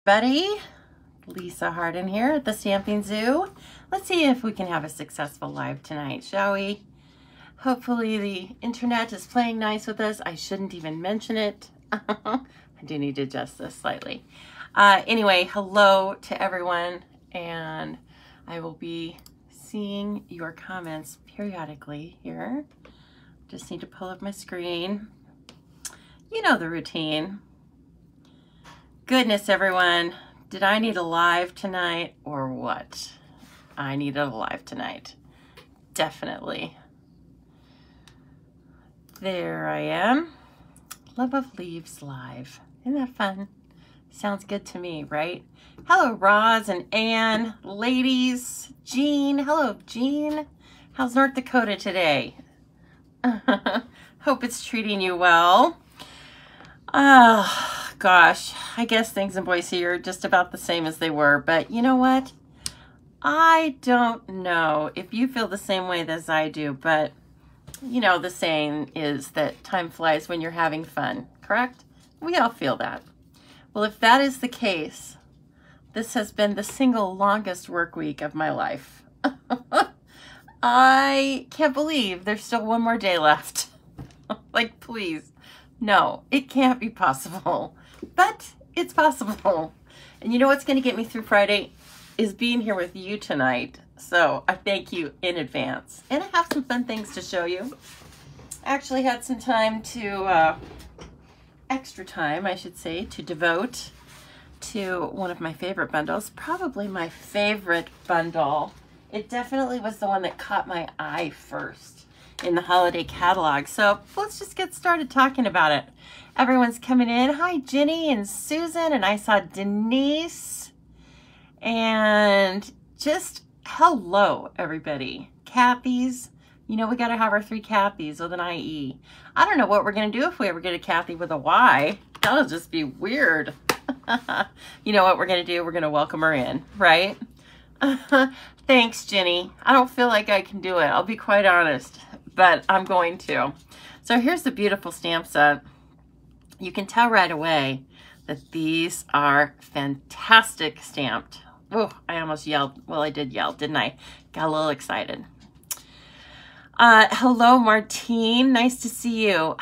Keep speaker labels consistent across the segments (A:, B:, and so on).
A: Buddy, Lisa Harden here at the Stamping Zoo. Let's see if we can have a successful live tonight, shall we? Hopefully the internet is playing nice with us. I shouldn't even mention it. I do need to adjust this slightly. Anyway, hello to everyone, and I will be seeing your comments periodically here. Just need to pull up my screen. You know the routine. Goodness, everyone, did I need a live tonight or what? I needed a live tonight. Definitely. There I am. Love of Leaves live. Isn't that fun? Sounds good to me, right? Hello, Roz and Ann, ladies. Jean. Hello, Jean. How's North Dakota today? Hope it's treating you well. Oh, gosh. I guess things in Boise are just about the same as they were. But you know what? I don't know if you feel the same way as I do, but you know, the saying is that time flies when you're having fun, correct? We all feel that. Well, if that is the case, this has been the single longest work week of my life. I can't believe there's still one more day left. Like, please. No, it can't be possible. But it's possible. And you know what's going to get me through Friday is being here with you tonight. So I thank you in advance. And I have some fun things to show you. I actually had some time to, extra time, I should say, to devote to one of my favorite bundles. Probably my favorite bundle. It definitely was the one that caught my eye first in the holiday catalog. So let's just get started talking about it. Everyone's coming in. Hi, Jenny and Susan. And I saw Denise. And just hello, everybody. Kathy's. You know, we got to have our 3 Kathys with an IE. I don't know what we're going to do if we ever get a Kathy with a Y. That'll just be weird. You know what we're going to do? We're going to welcome her in, right? Thanks, Jenny. I don't feel like I can do it. I'll be quite honest, but I'm going to. So here's the beautiful stamp set. You can tell right away that these are fantastic stamped. Oh, I almost yelled. Well, I did yell, didn't I? Got a little excited. Hello, Martine. Nice to see you.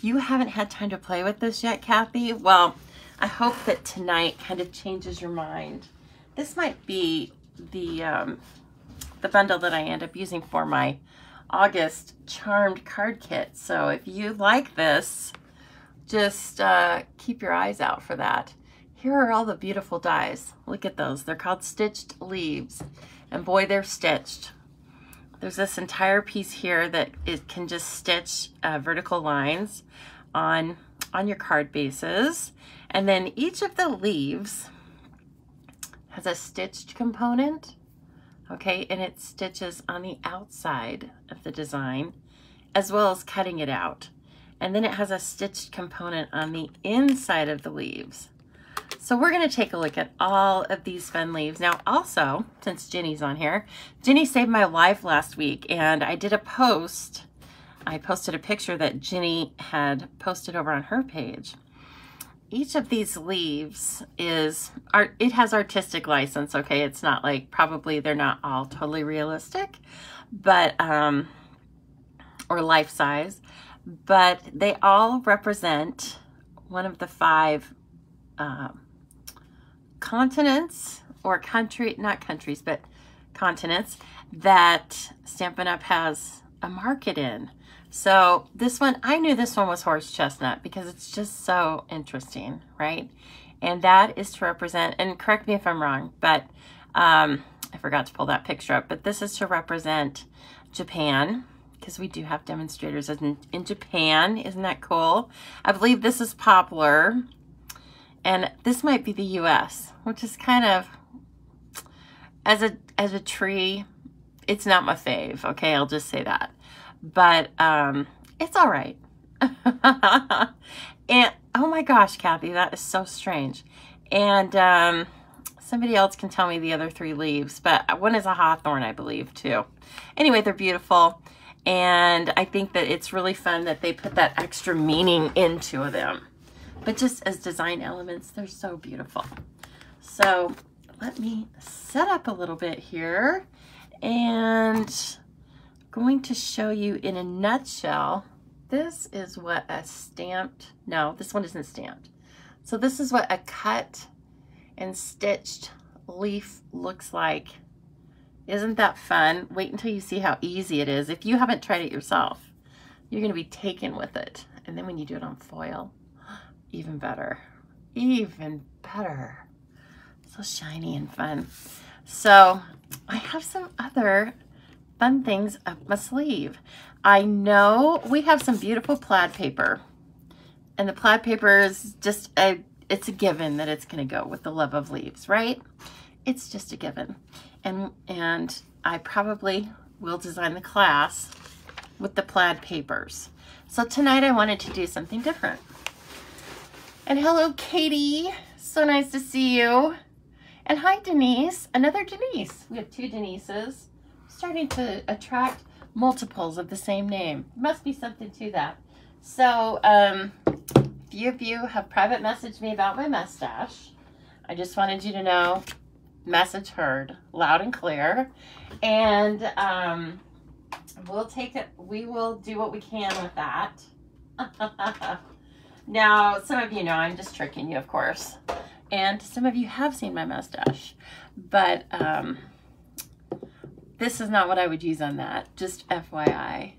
A: You haven't had time to play with this yet, Kathy? Well, I hope that tonight kind of changes your mind. This might be the bundle that I end up using for my August Charmed card kit. So if you like this, just keep your eyes out for that. Here are all the beautiful dies. Look at those. They're called Stitched Leaves. And boy, they're stitched. There's this entire piece here that it can just stitch vertical lines on your card bases. And then each of the leaves has a stitched component. Okay, and it stitches on the outside of the design as well as cutting it out. And then it has a stitched component on the inside of the leaves. So we're going to take a look at all of these fun leaves. Now also, since Jenny's on here, Jenny saved my life last week and I did a post. I posted a picture that Jenny had posted over on her page. Each of these leaves it has artistic license, okay? It's not like, probably they're not all totally realistic, but, or life size, but they all represent one of the 5 continents or not countries, but continents that Stampin' Up! Has a market in. So this one, I knew this one was horse chestnut because it's just so interesting, right? And that is to represent, and correct me if I'm wrong, but I forgot to pull that picture up, but this is to represent Japan because we do have demonstrators in Japan. Isn't that cool? I believe this is poplar. And this might be the US, which is kind of, as a tree, it's not my fave, okay? I'll just say that. But it's all right. And, oh my gosh, Kathy, that is so strange. And somebody else can tell me the other 3 leaves, but one is a hawthorn, I believe, too. Anyway, they're beautiful. And I think that it's really fun that they put that extra meaning into them. But just as design elements, they're so beautiful. So let me set up a little bit here, and I'm going to show you in a nutshell. This is what a stamped, no, this one isn't stamped. So this is what a cut and stitched leaf looks like. Isn't that fun? Wait until you see how easy it is. If you haven't tried it yourself, you're gonna be taken with it. And then when you do it on foil, even better, even better. So shiny and fun. So I have some other fun things up my sleeve. I know we have some beautiful plaid paper, and the plaid paper is just it's a given that it's gonna go with the love of leaves, right? It's just a given. And I probably will design the class with the plaid papers. So tonight I wanted to do something different. And hello, Katie. So nice to see you. And hi, Denise. Another Denise. We have two Denises. Starting to attract multiples of the same name. Must be something to that. So a few of you have private messaged me about my mustache. I just wanted you to know, message heard loud and clear. And we'll take it, we will do what we can with that. Now, some of you know I'm just tricking you, of course. And some of you have seen my mustache, but this is not what I would use on that, just FYI.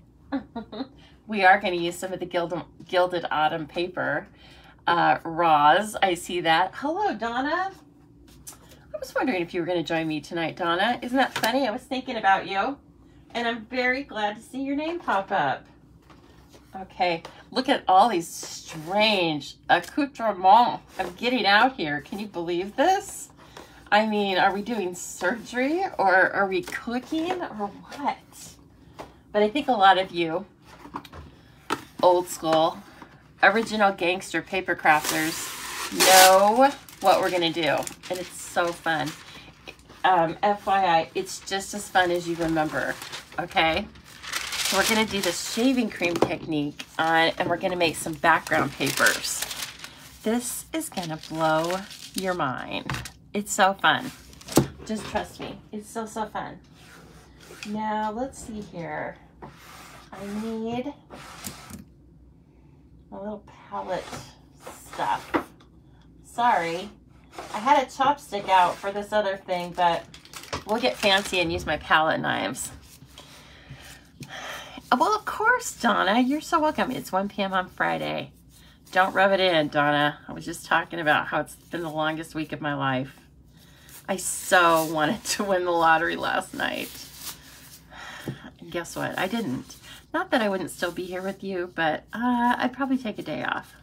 A: We are going to use some of the Gilded Autumn paper. Roz, I see that. Hello, Donna. I was wondering if you were going to join me tonight, Donna. Isn't that funny? I was thinking about you, and I'm very glad to see your name pop up. Okay, look at all these strange accoutrements of getting out here. Can you believe this? I mean, are we doing surgery, or are we cooking, or what? But I think a lot of you, old school, original gangster paper crafters, know what we're gonna do, and it's so fun. FYI, it's just as fun as you remember, okay? So we're gonna do the shaving cream technique and we're gonna make some background papers. This is gonna blow your mind. It's so fun. Just trust me, it's so fun. Now, let's see here. I need a little palette stuff. Sorry, I had a chopstick out for this other thing, but we'll get fancy and use my palette knives. Well, of course, Donna, you're so welcome. It's 1 p.m. on Friday. Don't rub it in, Donna. I was just talking about how it's been the longest week of my life. I so wanted to win the lottery last night. And guess what? I didn't. Not that I wouldn't still be here with you, but I'd probably take a day off.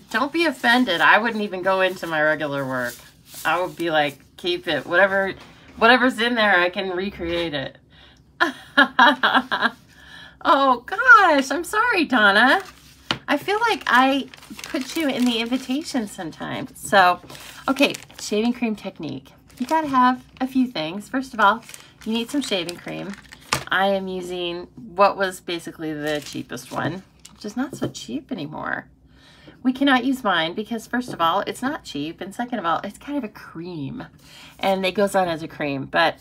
A: Don't be offended. I wouldn't even go into my regular work. I would be like, keep it. Whatever's in there, I can recreate it. Oh, gosh. I'm sorry, Donna. I feel like I put you in the invitation sometimes. So, okay, shaving cream technique. You got to have a few things. First of all, you need some shaving cream. I am using what was basically the cheapest one, which is not so cheap anymore. We cannot use mine because, first of all, it's not cheap, and second of all, it's kind of a cream, and it goes on as a cream. But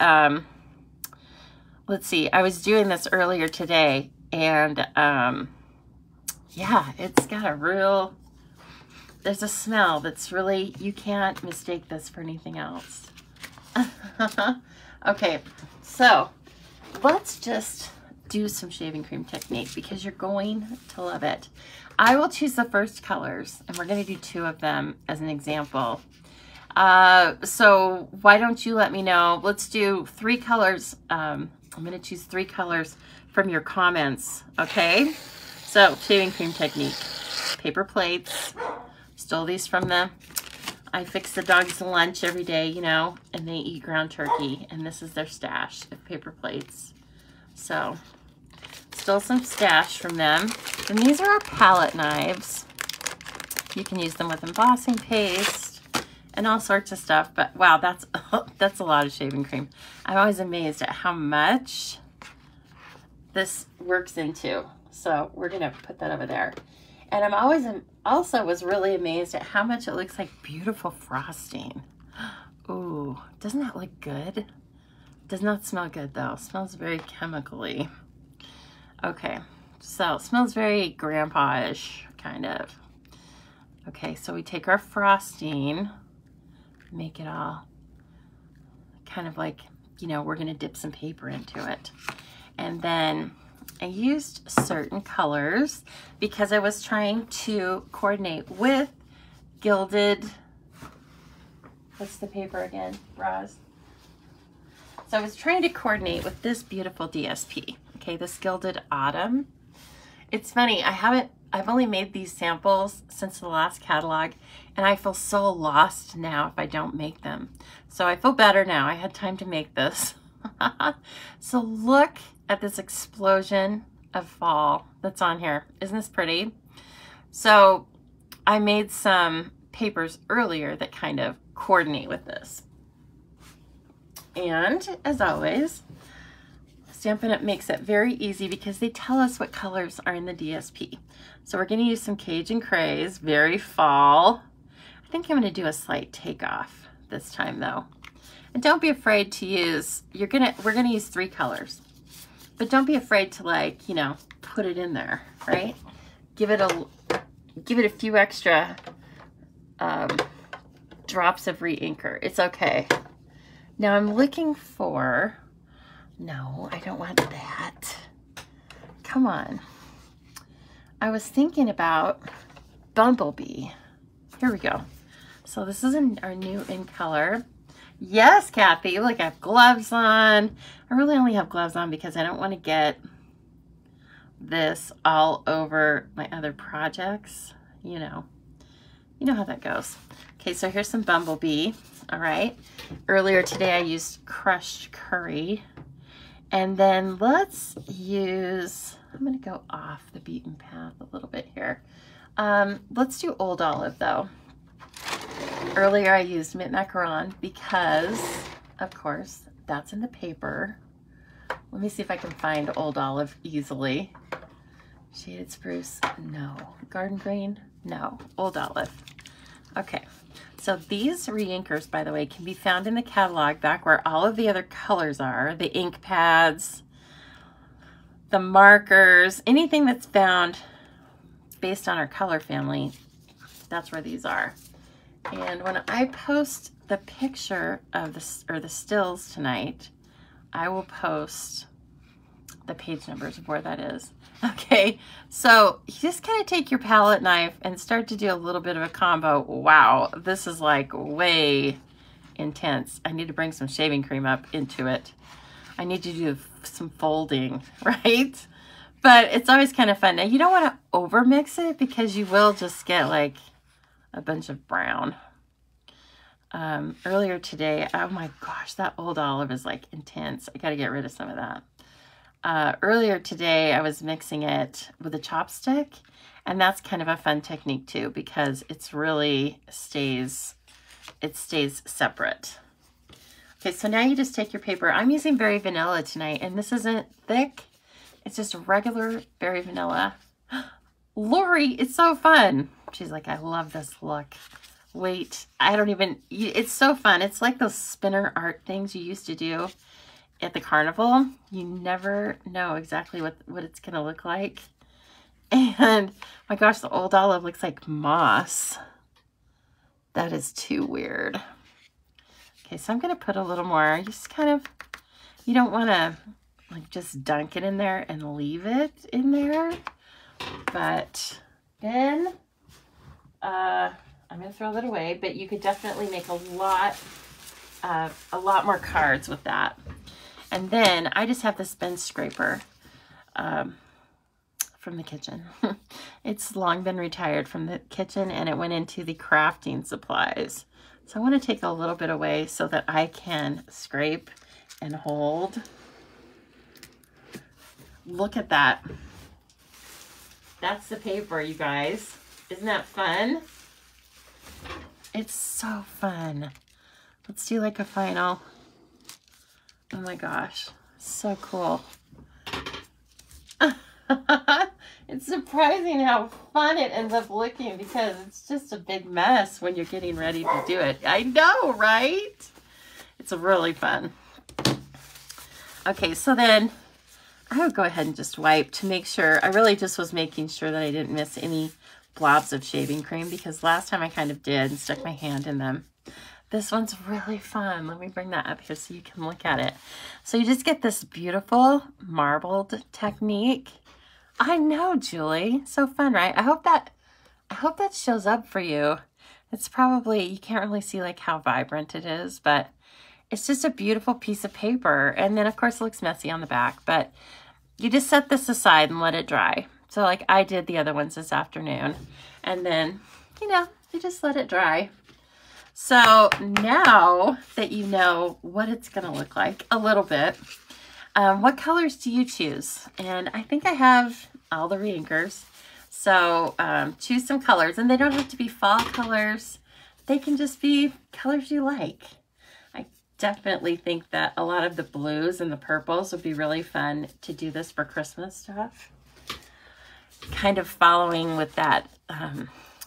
A: let's see, I was doing this earlier today, and yeah, it's got a real, there's a smell that's really, you can't mistake this for anything else. Okay, so let's just do some shaving cream technique because you're going to love it. I will choose the first colors, and we're going to do 2 of them as an example. So why don't you let me know? Let's do 3 colors. I'm going to choose 3 colors from your comments, okay? So, shaving cream technique. Paper plates. Stole these from I fix the dogs lunch every day, you know, and they eat ground turkey, and this is their stash of paper plates. So, stole some stash from them. And these are our palette knives. You can use them with embossing paste and all sorts of stuff. But wow, that's a lot of shaving cream. I'm always amazed at how much this works into. So we're gonna put that over there. And I'm always also was really amazed at how much it looks like beautiful frosting. Ooh, doesn't that look good? Does not smell good though. It smells very chemically. Okay, so it smells very grandpa-ish, kind of. Okay, so we take our frosting, make it all kind of like, you know, we're gonna dip some paper into it. And then I used certain colors because I was trying to coordinate with Gilded, what's the paper again, Roz? So I was trying to coordinate with this beautiful DSP, okay, this Gilded Autumn. It's funny, I've only made these samples since the last catalog, and I feel so lost now if I don't make them. So I feel better now. I had time to make this. So look at this explosion of fall that's on here. Isn't this pretty? So I made some papers earlier that kind of coordinate with this. And as always, Stampin' Up! Makes it very easy because they tell us what colors are in the DSP. So we're going to use some Cajun Craze, very fall. I think I'm going to do a slight takeoff this time though. And don't be afraid to use, we're going to use 3 colors. But don't be afraid to, like, you know, put it in there, right? Give it a few extra drops of re-inker. It's okay. Now I'm looking for, no, I don't want that. Come on. I was thinking about Bumblebee. Here we go. So this is our new in color. Yes, Kathy, look, I have gloves on. I really only have gloves on because I don't want to get this all over my other projects. You know how that goes. Okay, so here's some Bumblebee. All right. Earlier today I used crushed curry. And then let's use, I'm going to go off the beaten path a little bit here. Let's do Old Olive though. Earlier I used Mint Macaron because, of course, that's in the paper. Let me see if I can find Old Olive easily. Shaded Spruce, no. Garden Green, no. Old Olive. Okay, so these re-inkers, by the way, can be found in the catalog back where all of the other colors are. The ink pads, the markers, anything that's found based on our color family, that's where these are. And when I post the picture of the stills tonight, I will post the page numbers of where that is. Okay, so you just kind of take your palette knife and start to do a little bit of a combo. Wow, this is like way intense. I need to bring some shaving cream up into it. I need to do some folding, right? But it's always kind of fun. Now you don't want to over mix it because you will just get like a bunch of brown. Earlier today, oh my gosh, that Old Olive is like intense. I got to get rid of some of that. Earlier today, I was mixing it with a chopstick, and that's kind of a fun technique too because it's really stays separate. Okay, so now you just take your paper. I'm using Berry Vanilla tonight, and this isn't thick. It's just regular Berry Vanilla. Lori, it's so fun. She's like, I love this look. Wait, I don't even, it's so fun. It's like those spinner art things you used to do at the carnival. You never know exactly what it's going to look like. And my gosh, the Old Olive looks like moss. That is too weird. Okay, so I'm going to put a little more. Just kind of, you don't want to like just dunk it in there and leave it in there. But then I'm going to throw that away, but you could definitely make a lot more cards with that. And then I just have this bench scraper from the kitchen. It's long been retired from the kitchen, and it went into the crafting supplies. So I want to take a little bit away so that I can scrape and hold. Look at that. That's the paper, you guys. Isn't that fun? It's so fun. Let's do like a final. Oh my gosh, so cool. It's surprising how fun it ends up looking because it's just a big mess when you're getting ready to do it. I know, right? It's really fun. Okay, so then I would go ahead and just wipe to make sure. I really just was making sure that I didn't miss any blobs of shaving cream because last time I kind of did and stuck my hand in them. This one's really fun. Let me bring that up here so you can look at it. So you just get this beautiful marbled technique. I know, Julie. So fun, right? I hope that shows up for you. It's probably, you can't really see like how vibrant it is, but it's just a beautiful piece of paper. And then of course it looks messy on the back, but you just set this aside and let it dry. So like I did the other ones this afternoon. And then, you know, you just let it dry. So now that you know what it's going to look like a little bit, what colors do you choose? And I think I have all the reinkers. So choose some colors, and they don't have to be fall colors. They can just be colors you like. I definitely think that a lot of the blues and the purples would be really fun to do this for Christmas stuff. Kind of following with that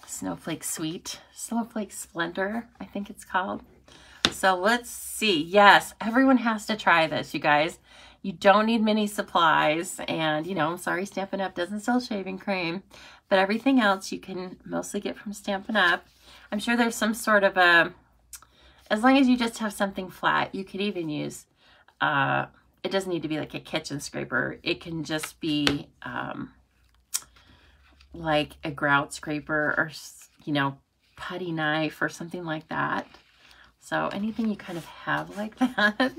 A: Snowflake Splendor, I think it's called. So let's see. Yes, everyone has to try this, you guys. You don't need many supplies. And, you know, I'm sorry Stampin' Up! Doesn't sell shaving cream. But everything else you can mostly get from Stampin' Up! I'm sure there's some sort of a... As long as you just have something flat, you could even use... it doesn't need to be like a kitchen scraper. It can just be... like a grout scraper or, you know, putty knife or something like that. So anything you kind of have like that,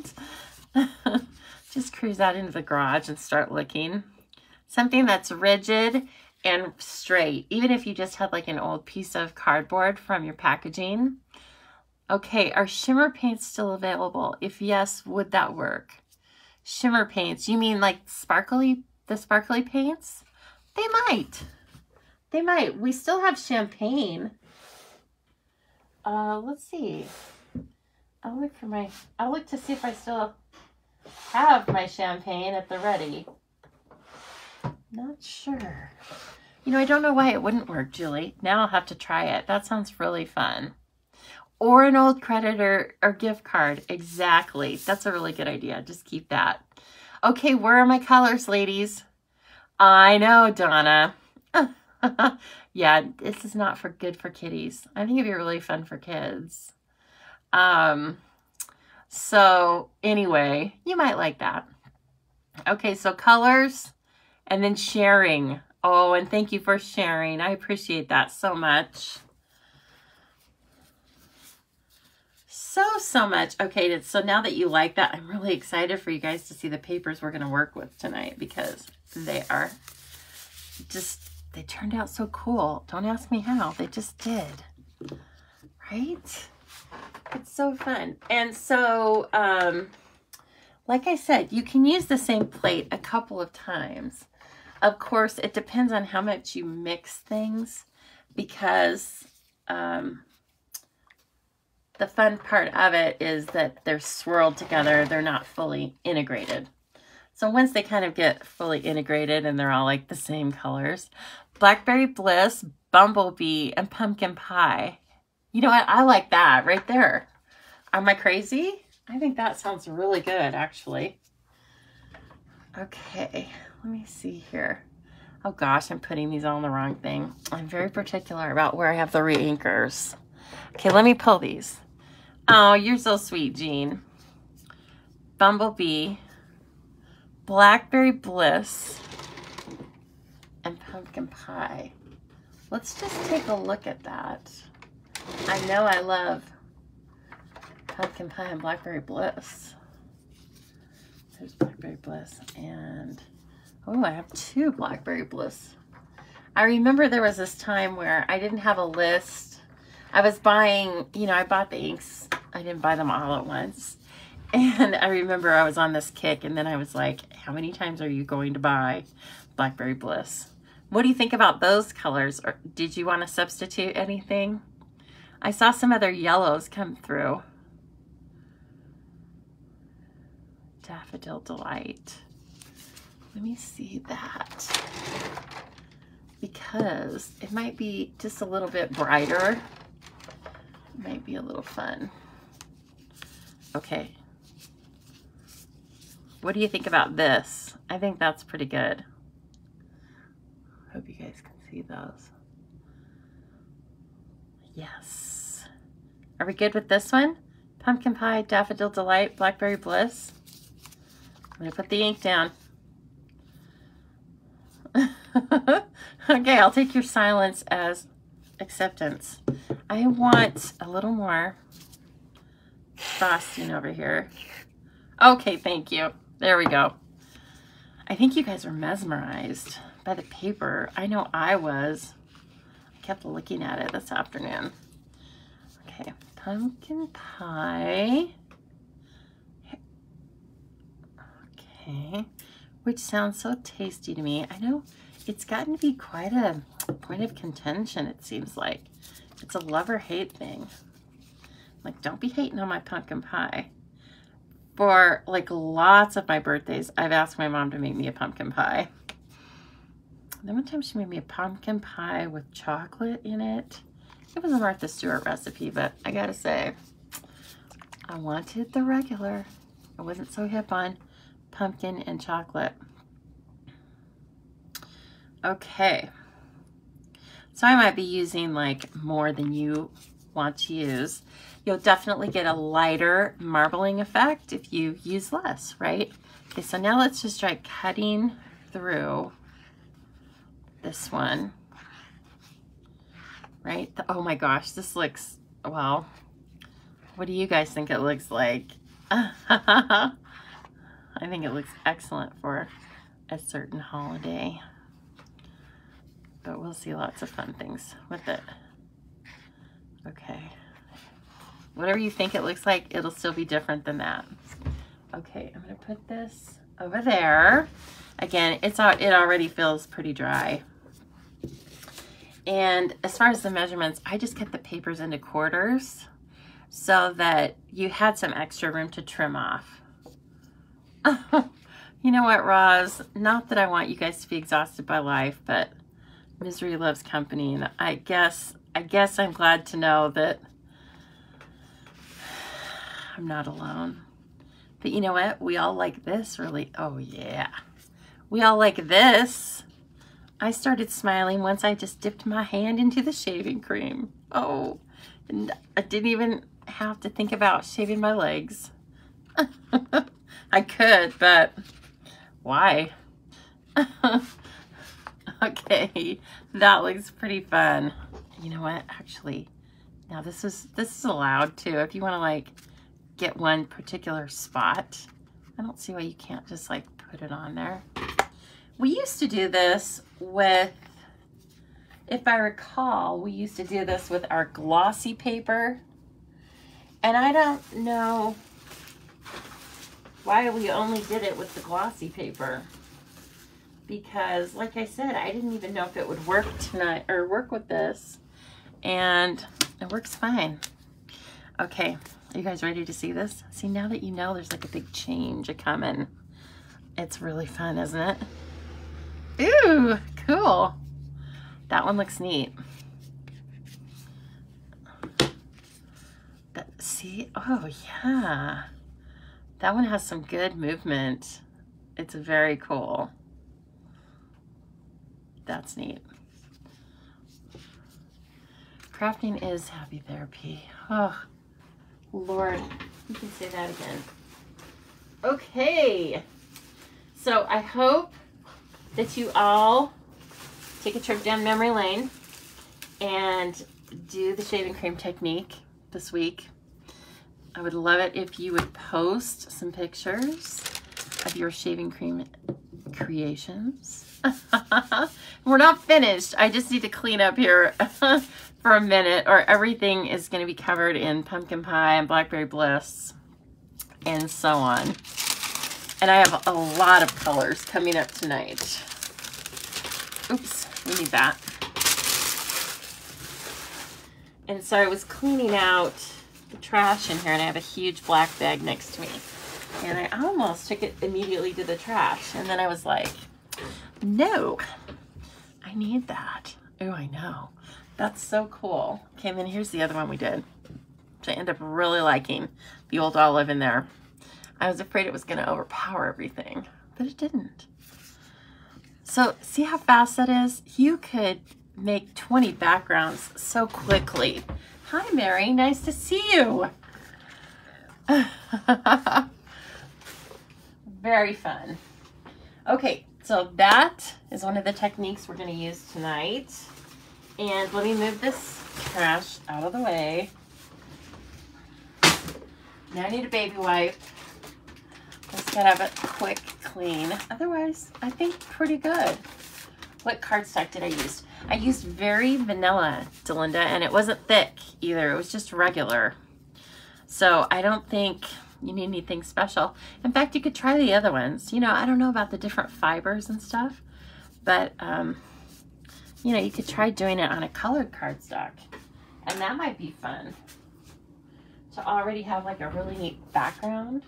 A: just cruise out into the garage and start looking. Something that's rigid and straight, even if you just had like an old piece of cardboard from your packaging. Okay, are shimmer paints still available? If yes, would that work? Shimmer paints, you mean like the sparkly paints? They might. They might. We still have champagne. Let's see. I'll look to see if I still have my champagne at the ready. Not sure. You know, I don't know why it wouldn't work, Julie. Now I'll have to try it. That sounds really fun. Or an old credit or gift card. Exactly. That's a really good idea. Just keep that. Okay, where are my colors, ladies? I know, Donna. Yeah, this is not good for kiddies. I think it'd be really fun for kids. So anyway, you might like that. Okay, so colors and then sharing. Oh, and thank you for sharing. I appreciate that so much. So much. Okay, so now that you like that, I'm really excited for you guys to see the papers we're going to work with tonight because they are just... They turned out so cool. Don't ask me how. They just did. Right? It's so fun. And so, like I said, you can use the same plate a couple of times. Of course, it depends on how much you mix things because the fun part of it is that they're swirled together. They're not fully integrated. So once they kind of get fully integrated and they're all like the same colors, Blackberry Bliss, Bumblebee, and Pumpkin Pie. You know what? I like that right there. Am I crazy? I think that sounds really good, actually. Okay, let me see here. Oh gosh, I'm putting these all in the wrong thing. I'm very particular about where I have the reinkers. Okay, let me pull these. Oh, you're so sweet, Jean. Bumblebee, Blackberry Bliss, and Pumpkin Pie. Let's just take a look at that. I know I love Pumpkin Pie and Blackberry Bliss. There's Blackberry Bliss and, oh, I have 2 Blackberry Bliss. I remember there was this time where I didn't have a list. I was buying, you know, I bought the inks. I didn't buy them all at once. And I remember I was on this kick and then I was like, how many times are you going to buy Blackberry Bliss? What do you think about those colors? Or did you want to substitute anything? I saw some other yellows come through. Daffodil Delight. Let me see that. Because it might be just a little bit brighter. Might be a little fun. Okay. What do you think about this? I think that's pretty good. Hope you guys can see those. Yes. Are we good with this one? Pumpkin Pie, Daffodil Delight, Blackberry Bliss. I'm gonna put the ink down. Okay, I'll take your silence as acceptance. I want a little more frosting over here. Okay, thank you. There we go. I think you guys are mesmerized by the paper. I know I was. I kept looking at it this afternoon. Okay, pumpkin pie. Okay, which sounds so tasty to me. I know it's gotten to be quite a point of contention, it seems like. It's a love or hate thing. Like, don't be hating on my pumpkin pie. For like lots of my birthdays, I've asked my mom to make me a pumpkin pie. Then one time she made me a pumpkin pie with chocolate in it. It was a Martha Stewart recipe, but I gotta say, I wanted the regular. I wasn't so hip on pumpkin and chocolate. Okay. So I might be using like more than you want to use. You'll definitely get a lighter marbling effect if you use less, right? Okay, so now let's just try cutting through this one, right? Oh my gosh, this looks, well, what do you guys think it looks like? I think it looks excellent for a certain holiday, but we'll see lots of fun things with it. Okay. Whatever you think it looks like, it'll still be different than that. Okay, I'm gonna put this over there. Again, it already feels pretty dry. And as far as the measurements, I just cut the papers into quarters so that you had some extra room to trim off. You know what, Roz? Not that I want you guys to be exhausted by life, but misery loves company, and I guess I'm glad to know that I'm not alone. But you know what? We all like this, really. Oh yeah. We all like this. I started smiling once I just dipped my hand into the shaving cream. Oh, and I didn't even have to think about shaving my legs. I could, but why? Okay, that looks pretty fun. You know what? Actually, now this is allowed too. If you want to like get one particular spot, I don't see why you can't just like put it on there. We used to do this with, if I recall, we used to do this with our glossy paper. And I don't know why we only did it with the glossy paper. Because, like I said, I didn't even know if it would work tonight or work with this. And it works fine. Okay, are you guys ready to see this? See, now that you know there's like a big change coming. It's really fun, isn't it? Ooh, cool. That one looks neat. See, oh yeah. That one has some good movement. It's very cool. That's neat. Crafting is happy therapy. Oh, Lord, you can say that again. Okay. So I hope that you all take a trip down memory lane and do the shaving cream technique this week. I would love it if you would post some pictures of your shaving cream creations. We're not finished. I just need to clean up here for a minute, or everything is going to be covered in pumpkin pie and blackberry bliss and so on. And I have a lot of colors coming up tonight. Oops, we need that. And so I was cleaning out the trash in here, and I have a huge black bag next to me. And I almost took it immediately to the trash. And then I was like, no, I need that. Oh, I know. That's so cool. Okay, and then here's the other one we did, which I ended up really liking, the old olive in there. I was afraid it was going to overpower everything, but it didn't. So see how fast that is? You could make 20 backgrounds so quickly. Hi, Mary. Nice to see you. Very fun. Okay, so that is one of the techniques we're going to use tonight. And let me move this trash out of the way. Now I need a baby wipe. Just gotta have a quick clean. Otherwise, I think pretty good. What cardstock did I use? I used very vanilla, Delinda, and it wasn't thick either. It was just regular. So I don't think you need anything special. In fact, you could try the other ones. You know, I don't know about the different fibers and stuff, but you know, you could try doing it on a colored cardstock, and that might be fun to already have like a really neat background.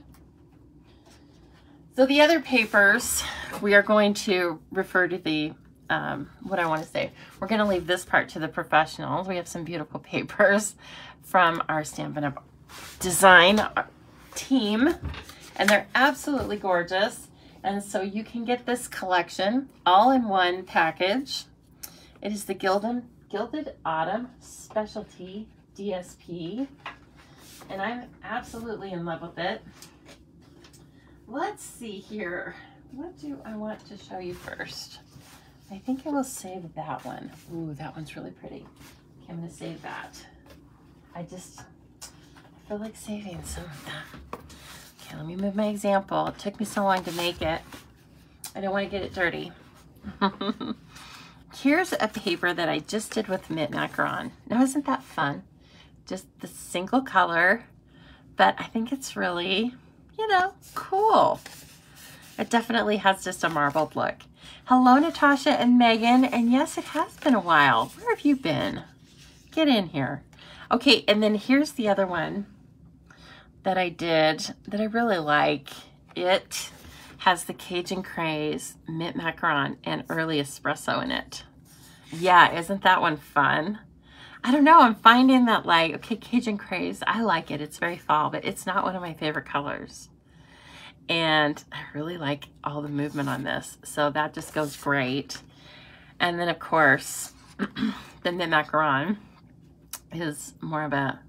A: So the other papers, we are going to refer to the, what I want to say, we're going to leave this part to the professionals. We have some beautiful papers from our Stampin' Up! Design team, and they're absolutely gorgeous. And so you can get this collection all in one package. It is the Gilded Autumn Specialty DSP, and I'm absolutely in love with it. Let's see here. What do I want to show you first? I think I will save that one. Ooh, that one's really pretty. Okay, I'm going to save that. I feel like saving some of that. Okay, let me move my example. It took me so long to make it. I don't want to get it dirty. Here's a paper that I just did with Mint Macaron. Now, isn't that fun? Just the single color, but I think it's really, you know, cool. It definitely has just a marbled look. Hello, Natasha and Megan, and yes, it has been a while. Where have you been? Get in here. Okay, and then here's the other one that I did that I really like. It has the Cajun Craze, Mint Macaron, and Early Espresso in it. Yeah, isn't that one fun? I don't know, I'm finding that like, okay, Cajun Craze, I like it. It's very fall, but it's not one of my favorite colors. And I really like all the movement on this. So that just goes great. And then of course, the Mint Macaron is more of a,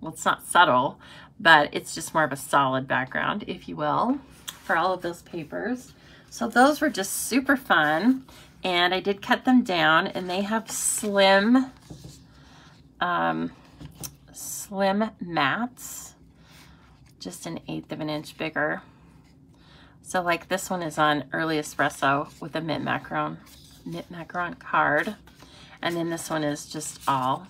A: well, it's not subtle, but it's just more of a solid background, if you will, for all of those papers. So those were just super fun, and I did cut them down, and they have slim mats, just 1/8 of an inch bigger. So like this one is on Early Espresso with a Mint Macaron card, and then this one is just all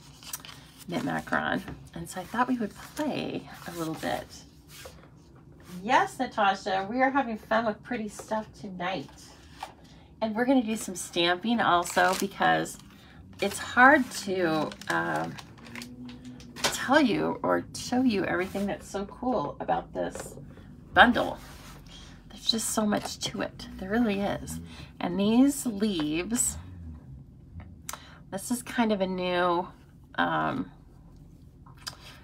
A: Mint Macaron. And so I thought we would play a little bit. Yes, Natasha, we are having fun with pretty stuff tonight. And we're gonna do some stamping also, because it's hard to tell you or show you everything that's so cool about this bundle. There's just so much to it. There really is. And these leaves, this is kind of a new,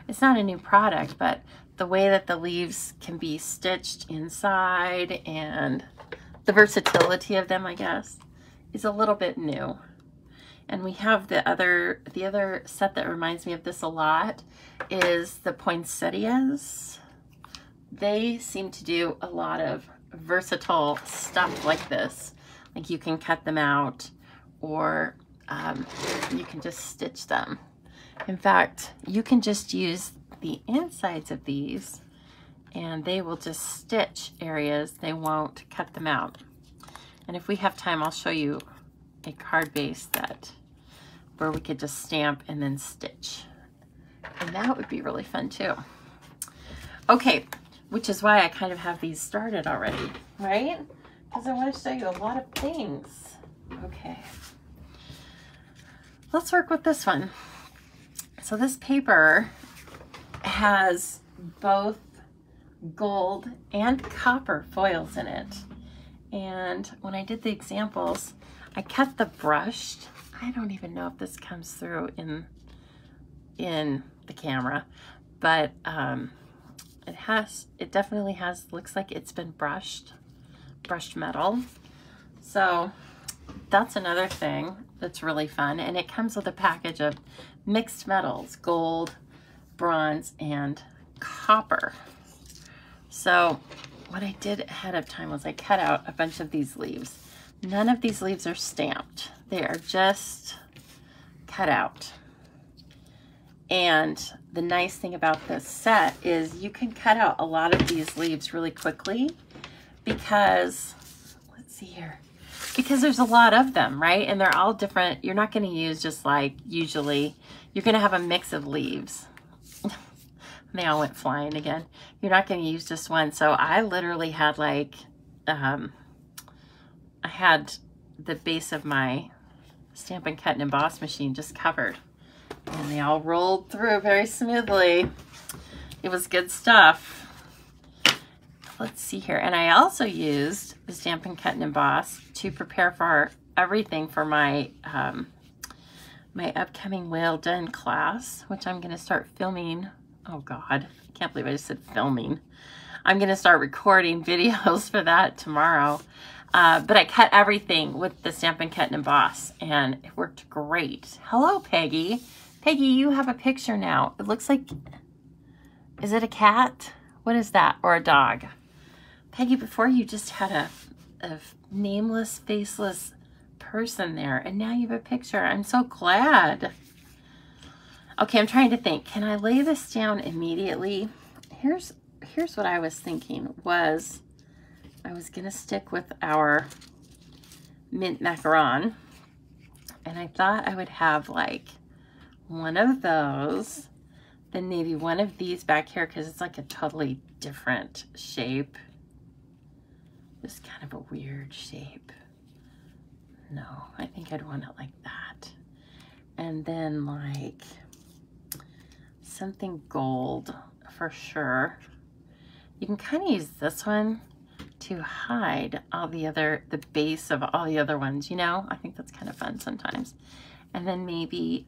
A: it's not a new product, but the way that the leaves can be stitched inside and the versatility of them, I guess, is a little bit new. And we have the other set that reminds me of this a lot is the poinsettias. They seem to do a lot of versatile stuff like this. Like you can cut them out, or you can just stitch them. In fact, you can just use the insides of these and they will just stitch areas. They won't cut them out. And if we have time, I'll show you a card base where we could just stamp and then stitch. And that would be really fun too. Okay, which is why I kind of have these started already, right? Because I want to show you a lot of things. Okay, let's work with this one. So this paper has both gold and copper foils in it. And when I did the examples, I cut the brushed. I don't even know if this comes through in the camera, but it definitely has, looks like it's been brushed metal. So that's another thing that's really fun. And it comes with a package of mixed metals, gold, bronze, and copper. So what I did ahead of time was I cut out a bunch of these leaves. None of these leaves are stamped. They are just cut out. And the nice thing about this set is you can cut out a lot of these leaves really quickly because, let's see here, because there's a lot of them, right? And they're all different. You're not going to use just like usually. You're going to have a mix of leaves. They all went flying again. You're not going to use just one. So I literally had like, I had the base of my Stampin' Cut and Emboss machine just covered. And they all rolled through very smoothly. It was good stuff. Let's see here. And I also used the Stampin' Cut and Emboss to prepare for everything for my my upcoming Whale Den class, which I'm going to start filming. Oh God, I can't believe I just said filming. I'm going to start recording videos for that tomorrow. But I cut everything with the Stampin' Cut and Emboss, and it worked great. Hello, Peggy. Peggy, you have a picture now. It looks like, is it a cat? What is that? Or a dog? Peggy, before you just had a nameless, faceless person there, and now you have a picture. I'm so glad. Okay, I'm trying to think. Can I lay this down immediately? Here's what I was thinking was I was gonna stick with our mint macaron, and I thought I would have like one of those, then maybe one of these back here because it's like a totally different shape. Just kind of a weird shape. No, I think I'd want it like that. And then like something gold for sure. You can kind of use this one to hide all the base of all the other ones, you know? I think that's kind of fun sometimes. And then maybe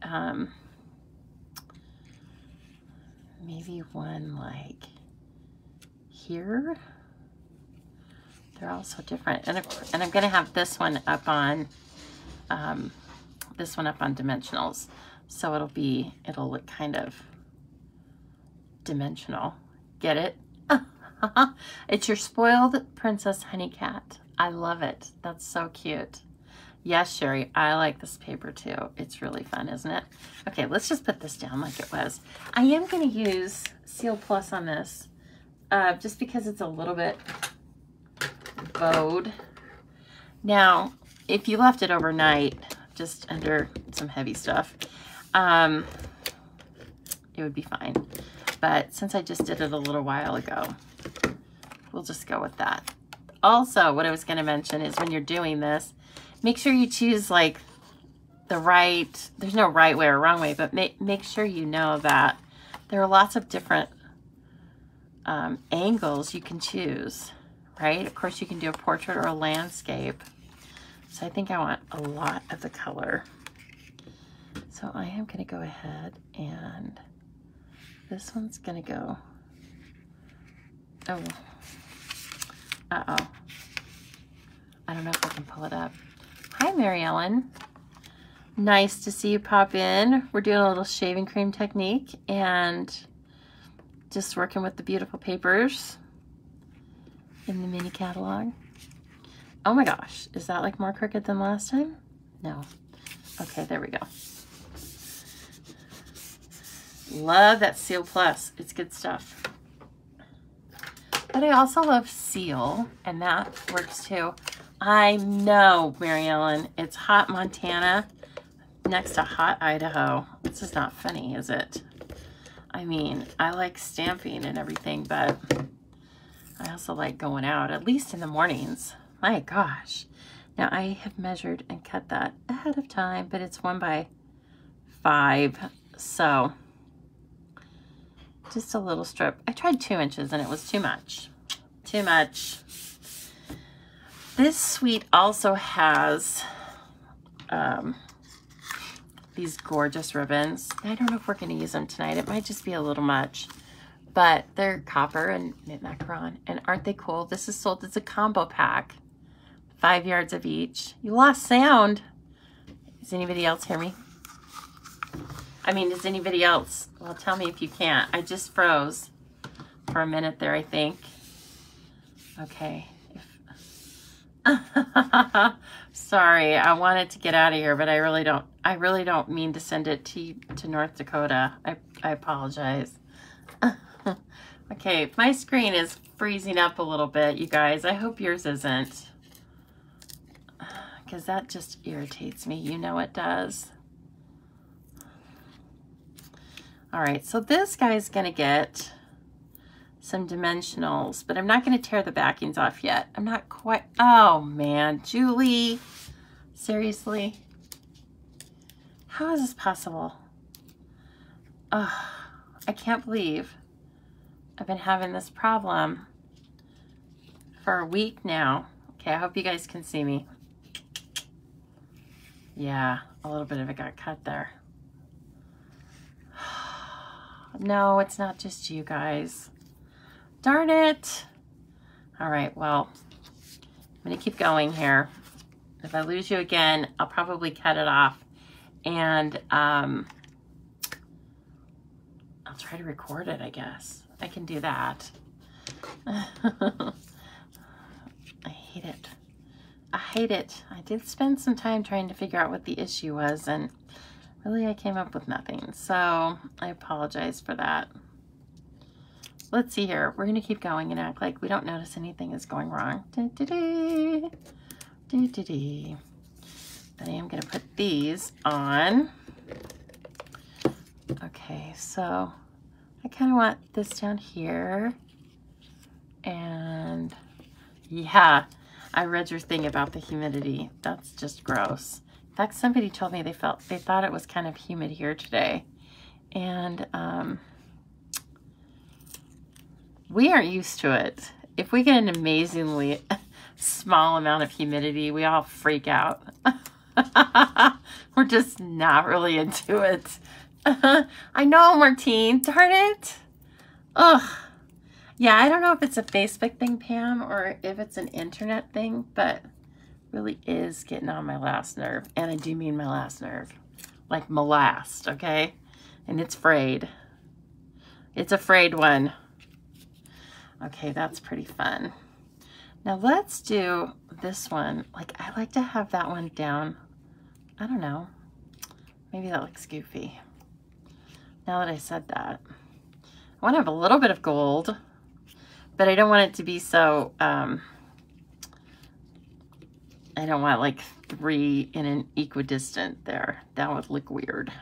A: one like here. They're all so different. And I'm gonna have this one up on dimensionals. So it'll look kind of dimensional. Get it? It's your spoiled princess honey cat. I love it. That's so cute. Yes, Sherry, I like this paper too. It's really fun, isn't it? Okay, let's just put this down like it was. I am going to use Seal Plus on this just because it's a little bit bowed. Now, if you left it overnight, just under some heavy stuff, it would be fine. But since I just did it a little while ago, we'll just go with that. Also, what I was going to mention is when you're doing this, make sure you choose like the right, there's no right way or wrong way, but make sure you know that there are lots of different angles you can choose, right? Of course, you can do a portrait or a landscape. So I think I want a lot of the color. So I am going to go ahead and this one's going to go, oh, uh-oh. I don't know if I can pull it up. Hi, Mary Ellen. Nice to see you pop in. We're doing a little shaving cream technique and just working with the beautiful papers in the mini catalog. Oh my gosh, is that like more crooked than last time? No. Okay, there we go. Love that Seal Plus. It's good stuff. But I also love Seal, and that works too. I know, Mary Ellen, it's hot Montana next to hot Idaho. This is not funny, is it? I mean, I like stamping and everything, but I also like going out, at least in the mornings. My gosh. Now, I have measured and cut that ahead of time, but it's 1 by 5, so Just a little strip. I tried 2 inches and it was too much. Too much. This suite also has these gorgeous ribbons. I don't know if we're going to use them tonight. It might just be a little much. But they're copper and knit macaron. And aren't they cool? This is sold as a combo pack. 5 yards of each. You lost sound. Does anybody else hear me? I mean, does anybody else? Well, tell me if you can't. I just froze for a minute there, I think. Okay. Sorry, I wanted to get out of here, but I really don't mean to send it to North Dakota. I apologize. Okay, my screen is freezing up a little bit, you guys. I hope yours isn't, because that just irritates me. You know it does. All right, so this guy's gonna get some dimensionals, but I'm not gonna tear the backings off yet. I'm not quite, oh man, Julie, seriously? How is this possible? Oh, I can't believe I've been having this problem for a week now. Okay, I hope you guys can see me. Yeah, a little bit of it got cut there. No, it's not just you guys. Darn it. All right, well, I'm gonna keep going here. If I lose you again, I'll probably cut it off. And I'll try to record it, I guess. I can do that. I hate it. I hate it. I did spend some time trying to figure out what the issue was, and really I came up with nothing. So I apologize for that. Let's see here. We're gonna keep going and act like we don't notice anything is going wrong. But I am gonna put these on. Okay, so I kind of want this down here. And yeah, I read your thing about the humidity. That's just gross. In fact, somebody told me they thought it was kind of humid here today. And we aren't used to it. If we get an amazingly small amount of humidity, we all freak out. We're just not really into it. I know, Martine. Darn it. Ugh. Yeah, I don't know if it's a Facebook thing, Pam, or if it's an internet thing, but really is getting on my last nerve. And I do mean my last nerve. Like my last, okay? And it's frayed. It's a frayed one. Okay, that's pretty fun. Now let's do this one. Like, I like to have that one down. I don't know. Maybe that looks goofy. Now that I said that. I want to have a little bit of gold, but I don't want it to be so, I don't want like 3 in an equidistant there. That would look weird.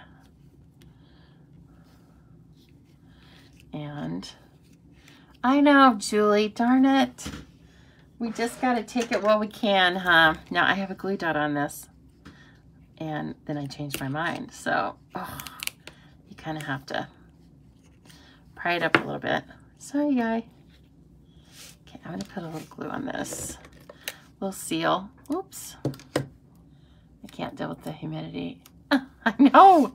A: And I know, Julie, darn it. We just got to take it while we can, huh? Now I have a glue dot on this, and then I changed my mind. So, oh, you kind of have to pry it up a little bit. Sorry, guy. Okay, I'm going to put a little glue on this. Little seal. Oops. I can't deal with the humidity. I know.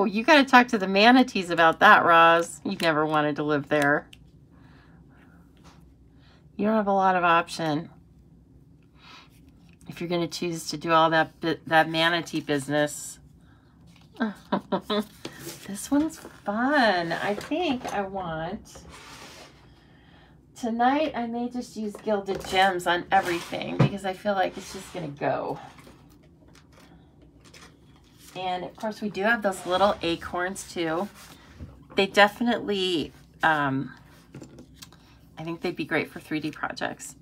A: You got to talk to the manatees about that, Roz. You never wanted to live there. You don't have a lot of option if you're going to choose to do all that manatee business. This one's fun. I think I want... Tonight, I may just use Gilded Gems on everything because I feel like it's just going to go. And, of course, we do have those little acorns, too. They definitely... I think they'd be great for 3D projects.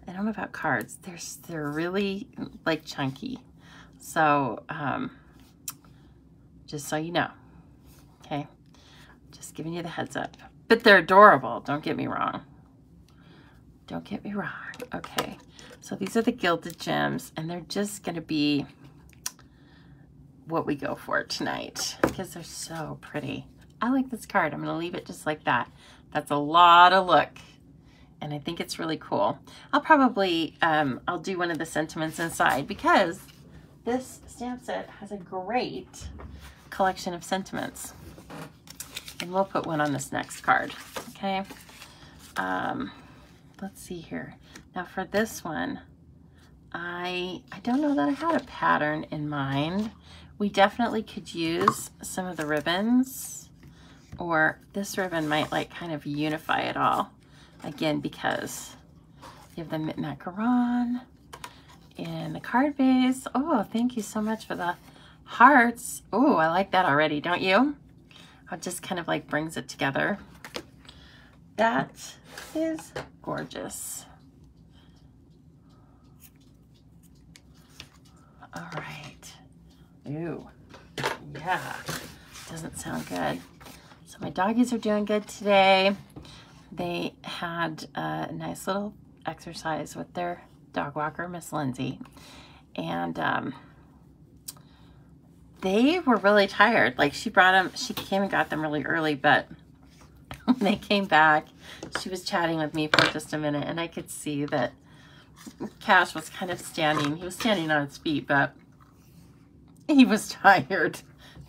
A: I don't know about cards. They're really like chunky. So just so you know, okay? Just giving you the heads up. But they're adorable. Don't get me wrong. Don't get me wrong. Okay. So these are the Gilded Gems, and they're just going to be what we go for tonight because they're so pretty. I like this card. I'm going to leave it just like that. That's a lot of look. And I think it's really cool. I'll probably, I'll do one of the sentiments inside because this stamp set has a great collection of sentiments. And we'll put one on this next card, okay? Let's see here. Now for this one, I don't know that I had a pattern in mind. We definitely could use some of the ribbons, or this ribbon might like kind of unify it all. Again, because you have the macaron and the card base. Oh, thank you so much for the hearts. Oh, I like that already, don't you? It just kind of like brings it together. That is gorgeous. All right. Ooh, yeah, doesn't sound good. So my doggies are doing good today. They had a nice little exercise with their dog walker, Miss Lindsay, and they were really tired. Like she came and got them really early, but when they came back, she was chatting with me for just a minute, and I could see that Cash was kind of standing. He was standing on his feet, but he was tired.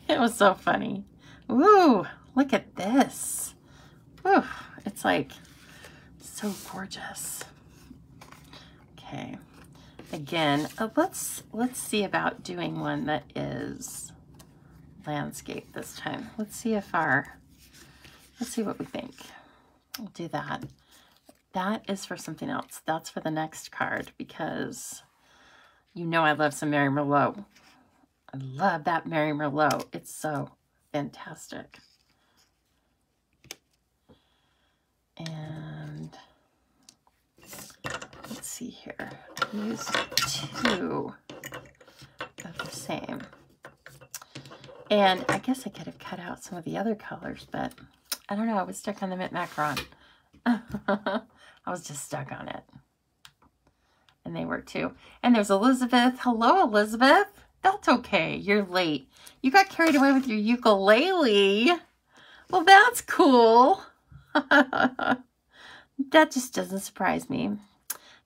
A: It was so funny. Ooh, look at this. Ooh, it's like so gorgeous. Okay. Again, let's see about doing one that is landscape this time. Let's see what we think. We'll do that. That is for something else. That's for the next card because you know I love some Mary Merlot. I love that Mary Merlot. It's so fantastic. And let's see here. I used 2 of the same. And I guess I could have cut out some of the other colors, but I don't know. I was stuck on the mint macaron. I was just stuck on it. And they were too. And there's Elizabeth. Hello, Elizabeth. That's okay. You're late. You got carried away with your ukulele. Well, that's cool. That just doesn't surprise me.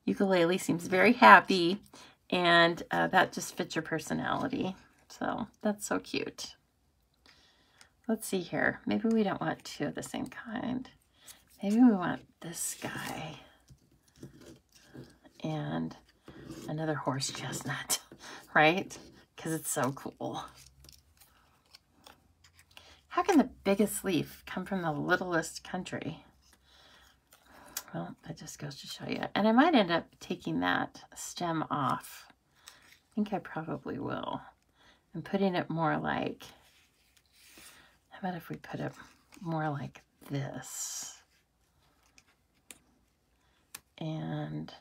A: Ukulele seems very happy, and that just fits your personality. So that's so cute. Let's see here. Maybe we don't want 2 of the same kind. Maybe we want this guy and another horse chestnut, right? Because it's so cool. How can the biggest leaf come from the littlest country? Well, that just goes to show you. And I might end up taking that stem off. I think I probably will. And putting it more like, how about if we put it more like this? And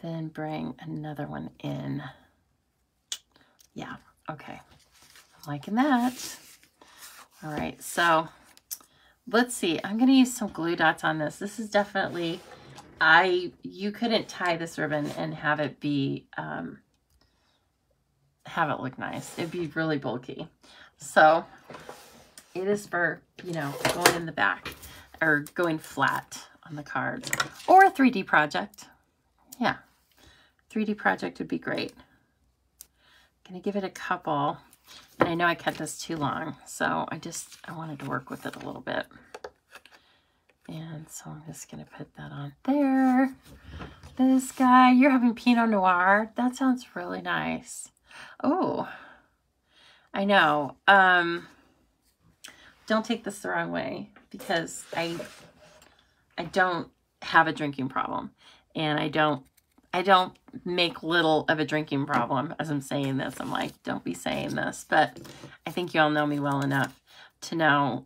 A: then bring another one in. Yeah, okay. I'm liking that. All right, so let's see. I'm going to use some glue dots on this. This is definitely, you couldn't tie this ribbon and have it be, have it look nice. It'd be really bulky. So it is for, you know, going in the back or going flat on the cards, or a 3D project. Yeah, 3D project would be great. Gonna give it a couple, and I know I cut this too long, so I wanted to work with it a little bit. And so I'm just gonna put that on there. This guy, you're having Pinot Noir. That sounds really nice. Oh, I know. Don't take this the wrong way, because I don't have a drinking problem, and I don't make little of a drinking problem as I'm saying this. I'm like, don't be saying this, but I think you all know me well enough to know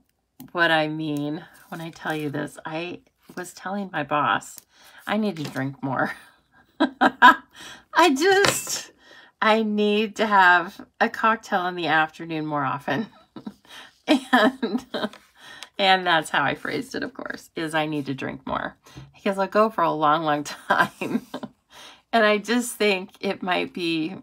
A: what I mean when I tell you this. I was telling my boss I need to drink more. I need to have a cocktail in the afternoon more often. And that's how I phrased it, of course, is I need to drink more, because I'll go for a long, long time. And I just think it might be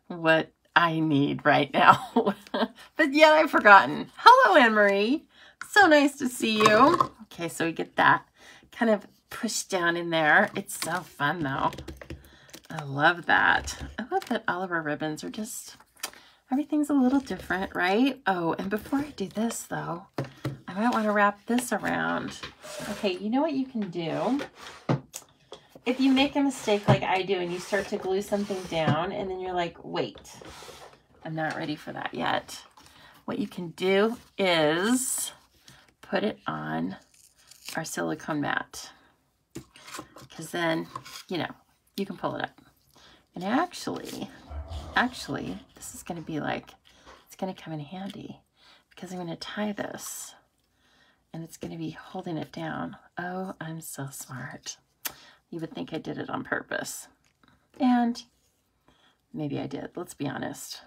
A: what I need right now. But yet I've forgotten. Hello, Anne-Marie. So nice to see you. Okay, so we get that kind of pushed down in there. It's so fun, though. I love that. I love that all of our ribbons are just, everything's a little different, right? Oh, and before I do this, though, I might want to wrap this around. Okay, you know what you can do? If you make a mistake like I do and you start to glue something down and then you're like, wait, I'm not ready for that yet. What you can do is put it on our silicone mat. Because then, you know, you can pull it up. And actually, this is going to be like, it's going to come in handy because I'm going to tie this and it's going to be holding it down. Oh, I'm so smart. You would think I did it on purpose. And maybe I did, let's be honest.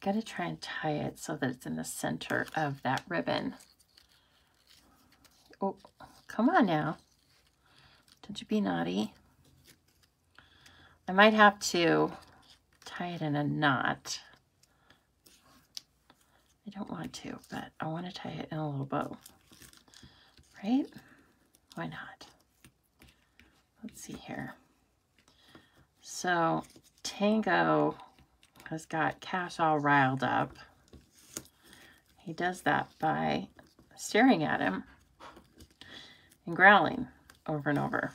A: Got to try and tie it so that it's in the center of that ribbon. Oh, come on now. Don't you be naughty. I might have to tie it in a knot. I don't want to, but I want to tie it in a little bow. Right? Why not? Let's see here. So Tango has got Cash all riled up. He does that by staring at him and growling over and over.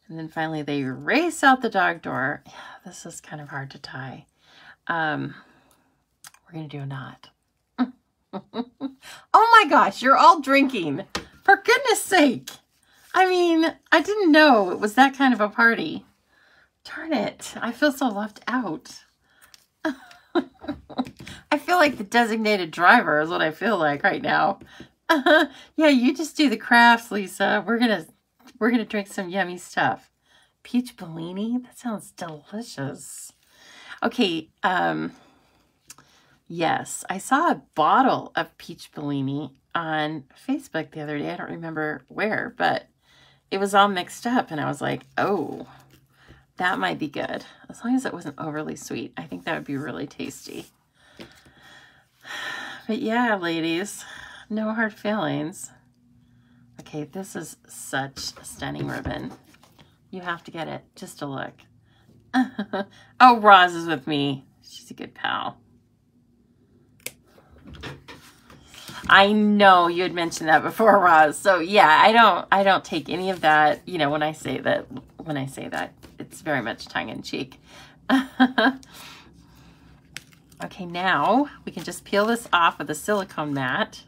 A: And then finally they race out the dog door. Yeah, this is kind of hard to tie. We're going to do a knot. Oh my gosh, you're all drinking. For goodness sake. I mean, I didn't know it was that kind of a party. Darn it. I feel so left out. I feel like the designated driver is what I feel like right now. Yeah, you just do the crafts, Lisa. We're gonna drink some yummy stuff. Peach Bellini? That sounds delicious. Okay, yes, I saw a bottle of Peach Bellini on Facebook the other day. I don't remember where, but it was all mixed up, and I was like, oh, that might be good. As long as it wasn't overly sweet. I think that would be really tasty. But yeah, ladies, no hard feelings. Okay, this is such a stunning ribbon. You have to get it just to look. Oh, Roz is with me. She's a good pal. I know you had mentioned that before, Roz. So yeah, I don't take any of that, you know, when I say that, it's very much tongue in cheek. Okay, now we can just peel this off with a silicone mat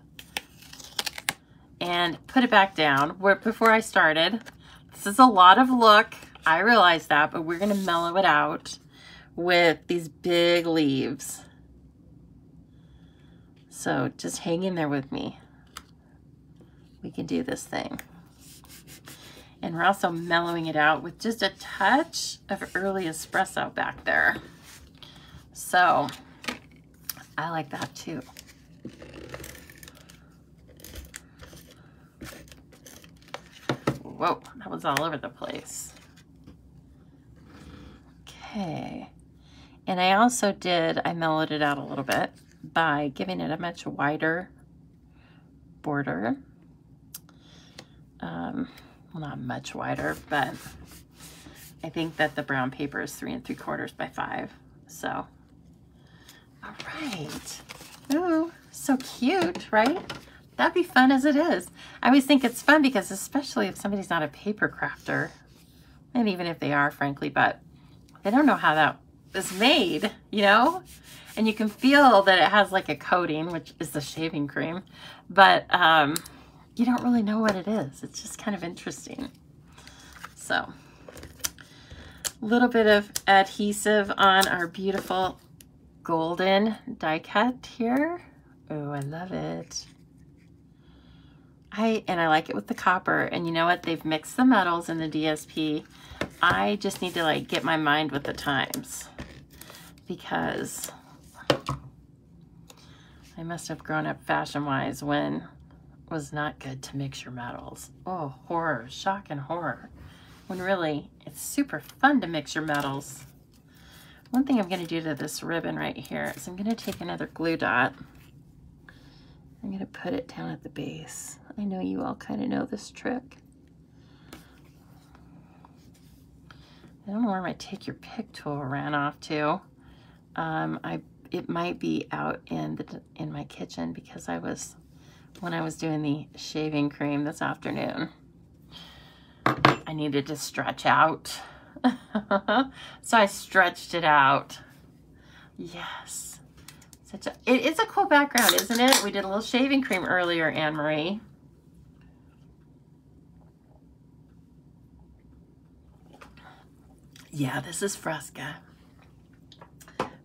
A: and put it back down. Before I started, this is a lot of look. I realize that, but we're going to mellow it out with these big leaves. So just hang in there with me. We can do this thing. And we're also mellowing it out with just a touch of early espresso back there. So I like that too. Whoa, that was all over the place. Okay. And I also I mellowed it out a little bit by giving it a much wider border. Well, not much wider, but I think that the brown paper is 3 3/4 by 5. So, all right. Ooh, so cute, right? That'd be fun as it is. I always think it's fun because especially if somebody's not a paper crafter, and even if they are, frankly, but they don't know how that is made, you know? And you can feel that it has like a coating, which is the shaving cream, but you don't really know what it is. It's just kind of interesting. So, a little bit of adhesive on our beautiful golden die cut here. Oh, I love it. I like it with the copper, and you know what? They've mixed the metals in the DSP. I just need to like get my mind with the times because I must have grown up fashion-wise when it was not good to mix your metals. Oh, horror, shock and horror. When really, it's super fun to mix your metals. One thing I'm going to do to this ribbon right here is I'm going to take another glue dot. I'm going to put it down at the base. I know you all kind of know this trick. I don't know where my take your pick tool ran off to. It might be out in my kitchen because when I was doing the shaving cream this afternoon, I needed to stretch out. So I stretched it out. Yes. It is a cool background, isn't it? We did a little shaving cream earlier, Anne-Marie. Yeah, this is Fresca.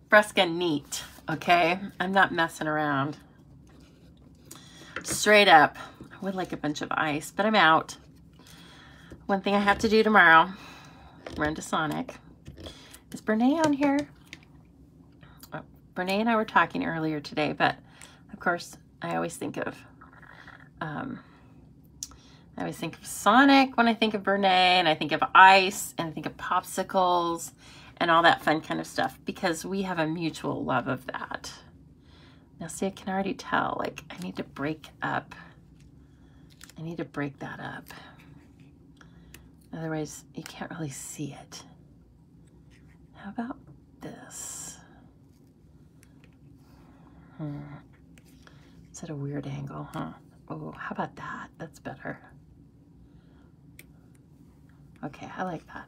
A: Fresca neat, okay? I'm not messing around. Straight up. I would like a bunch of ice, but I'm out. One thing I have to do tomorrow, run to Sonic. Is Brene on here? Oh, Brene and I were talking earlier today, but of course I always think of Sonic when I think of Brene, and I think of ice, and I think of popsicles and all that fun kind of stuff, because we have a mutual love of that. Now see, I can already tell, like, I need to break that up. Otherwise, you can't really see it. How about this? It's at a weird angle, huh? Oh, how about that? That's better. Okay, I like that.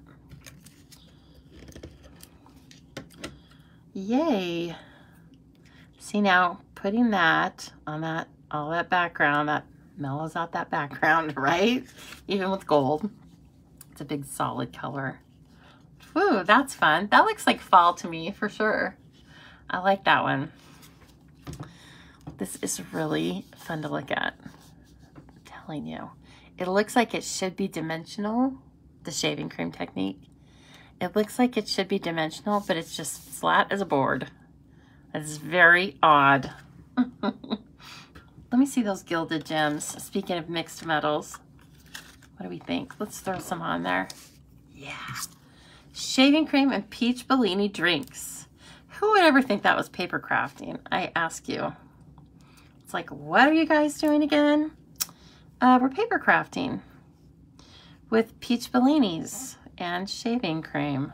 A: Yay. See, now putting that on all that background, that mellows out that background, right? Even with gold. It's a big solid color. Ooh, that's fun. That looks like fall to me for sure. I like that one. This is really fun to look at. I'm telling you. It looks like it should be dimensional, the shaving cream technique. It looks like it should be dimensional, but it's just flat as a board. It's very odd. Let me see those gilded gems. Speaking of mixed metals, what do we think? Let's throw some on there. Yeah. Shaving cream and peach Bellini drinks. Who would ever think that was paper crafting? I ask you. It's like, what are you guys doing again? We're paper crafting with peach Bellinis and shaving cream.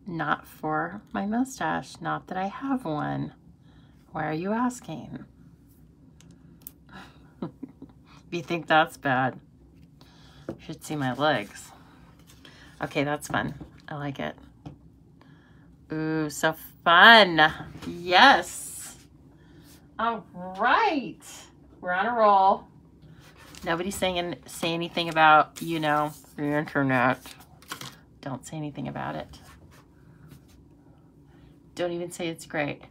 A: Not for my mustache. Not that I have one. Why are you asking? If you think that's bad, you should see my legs. Okay, that's fun. I like it. Ooh, so fun. Yes. All right. We're on a roll. Nobody say anything about, you know, the internet. Don't say anything about it. Don't even say it's great.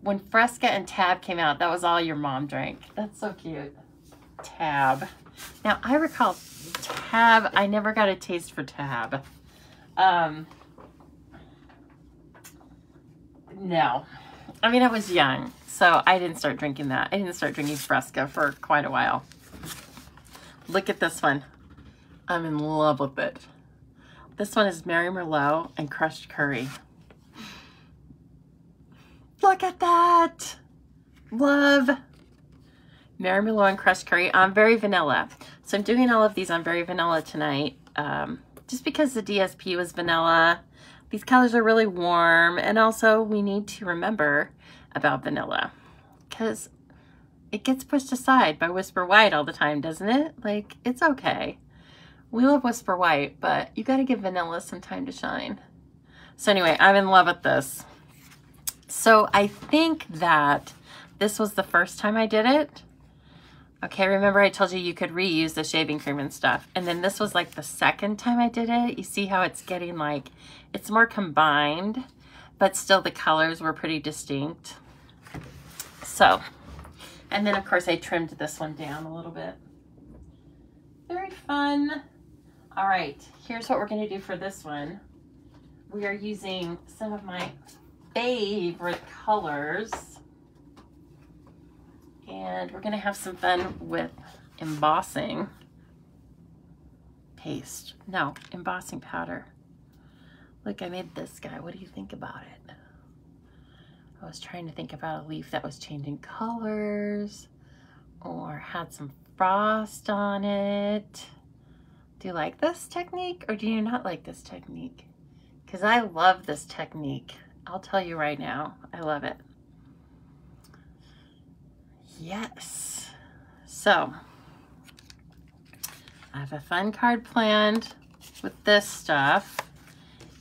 A: When Fresca and Tab came out, that was all your mom drank. That's so cute. Tab. Now, I recall Tab, I never got a taste for Tab. No. I mean, I was young, so I didn't start drinking that. I didn't start drinking Fresca for quite a while. Look at this one. I'm in love with it. This one is Mary Merlot and crushed curry. Look at that. Love. Mary Merlot and crushed curry on Very Vanilla. So I'm doing all of these on Very Vanilla tonight, just because the DSP was vanilla. These colors are really warm, and also we need to remember about vanilla because it gets pushed aside by Whisper White all the time, doesn't it? Like, it's okay. We love Whisper White, but you got to give vanilla some time to shine. So anyway, I'm in love with this. So I think that this was the first time I did it. Okay, remember I told you you could reuse the shaving cream and stuff. And then this was like the second time I did it. You see how it's getting like, it's more combined, but still the colors were pretty distinct. So, and then of course I trimmed this one down a little bit. Very fun. All right, here's what we're gonna do for this one. We are using some of my favorite colors. And we're gonna have some fun with embossing paste. No, embossing powder. Look, I made this guy. What do you think about it? I was trying to think about a leaf that was changing colors or had some frost on it. Do you like this technique or do you not like this technique? Because I love this technique. I'll tell you right now, I love it. Yes. So, I have a fun card planned with this stuff.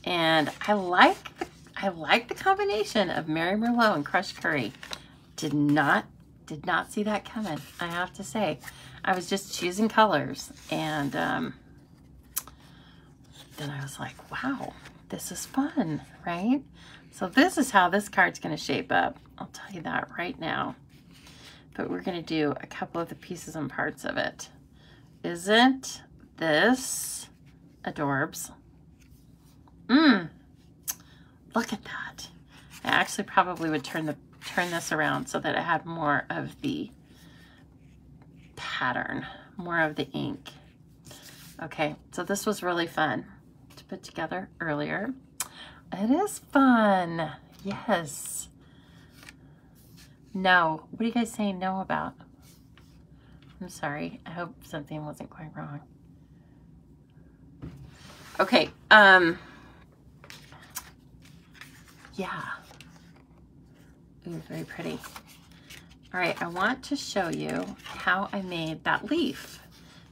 A: And I like the combination of Mary Merlot and crushed curry. Did not see that coming, I have to say. I was just choosing colors, and then I was like, wow, this is fun, right? So this is how this card's gonna shape up. I'll tell you that right now. But we're gonna do a couple of the pieces and parts of it. Isn't this adorbs? Look at that. I actually probably would turn this around so that it had more of the pattern, more of the ink. Okay, so this was really fun to put together earlier. It is fun, yes. No, what are you guys saying no about? I'm sorry, I hope something wasn't quite wrong. Okay, yeah. Ooh, very pretty. All right, I want to show you how I made that leaf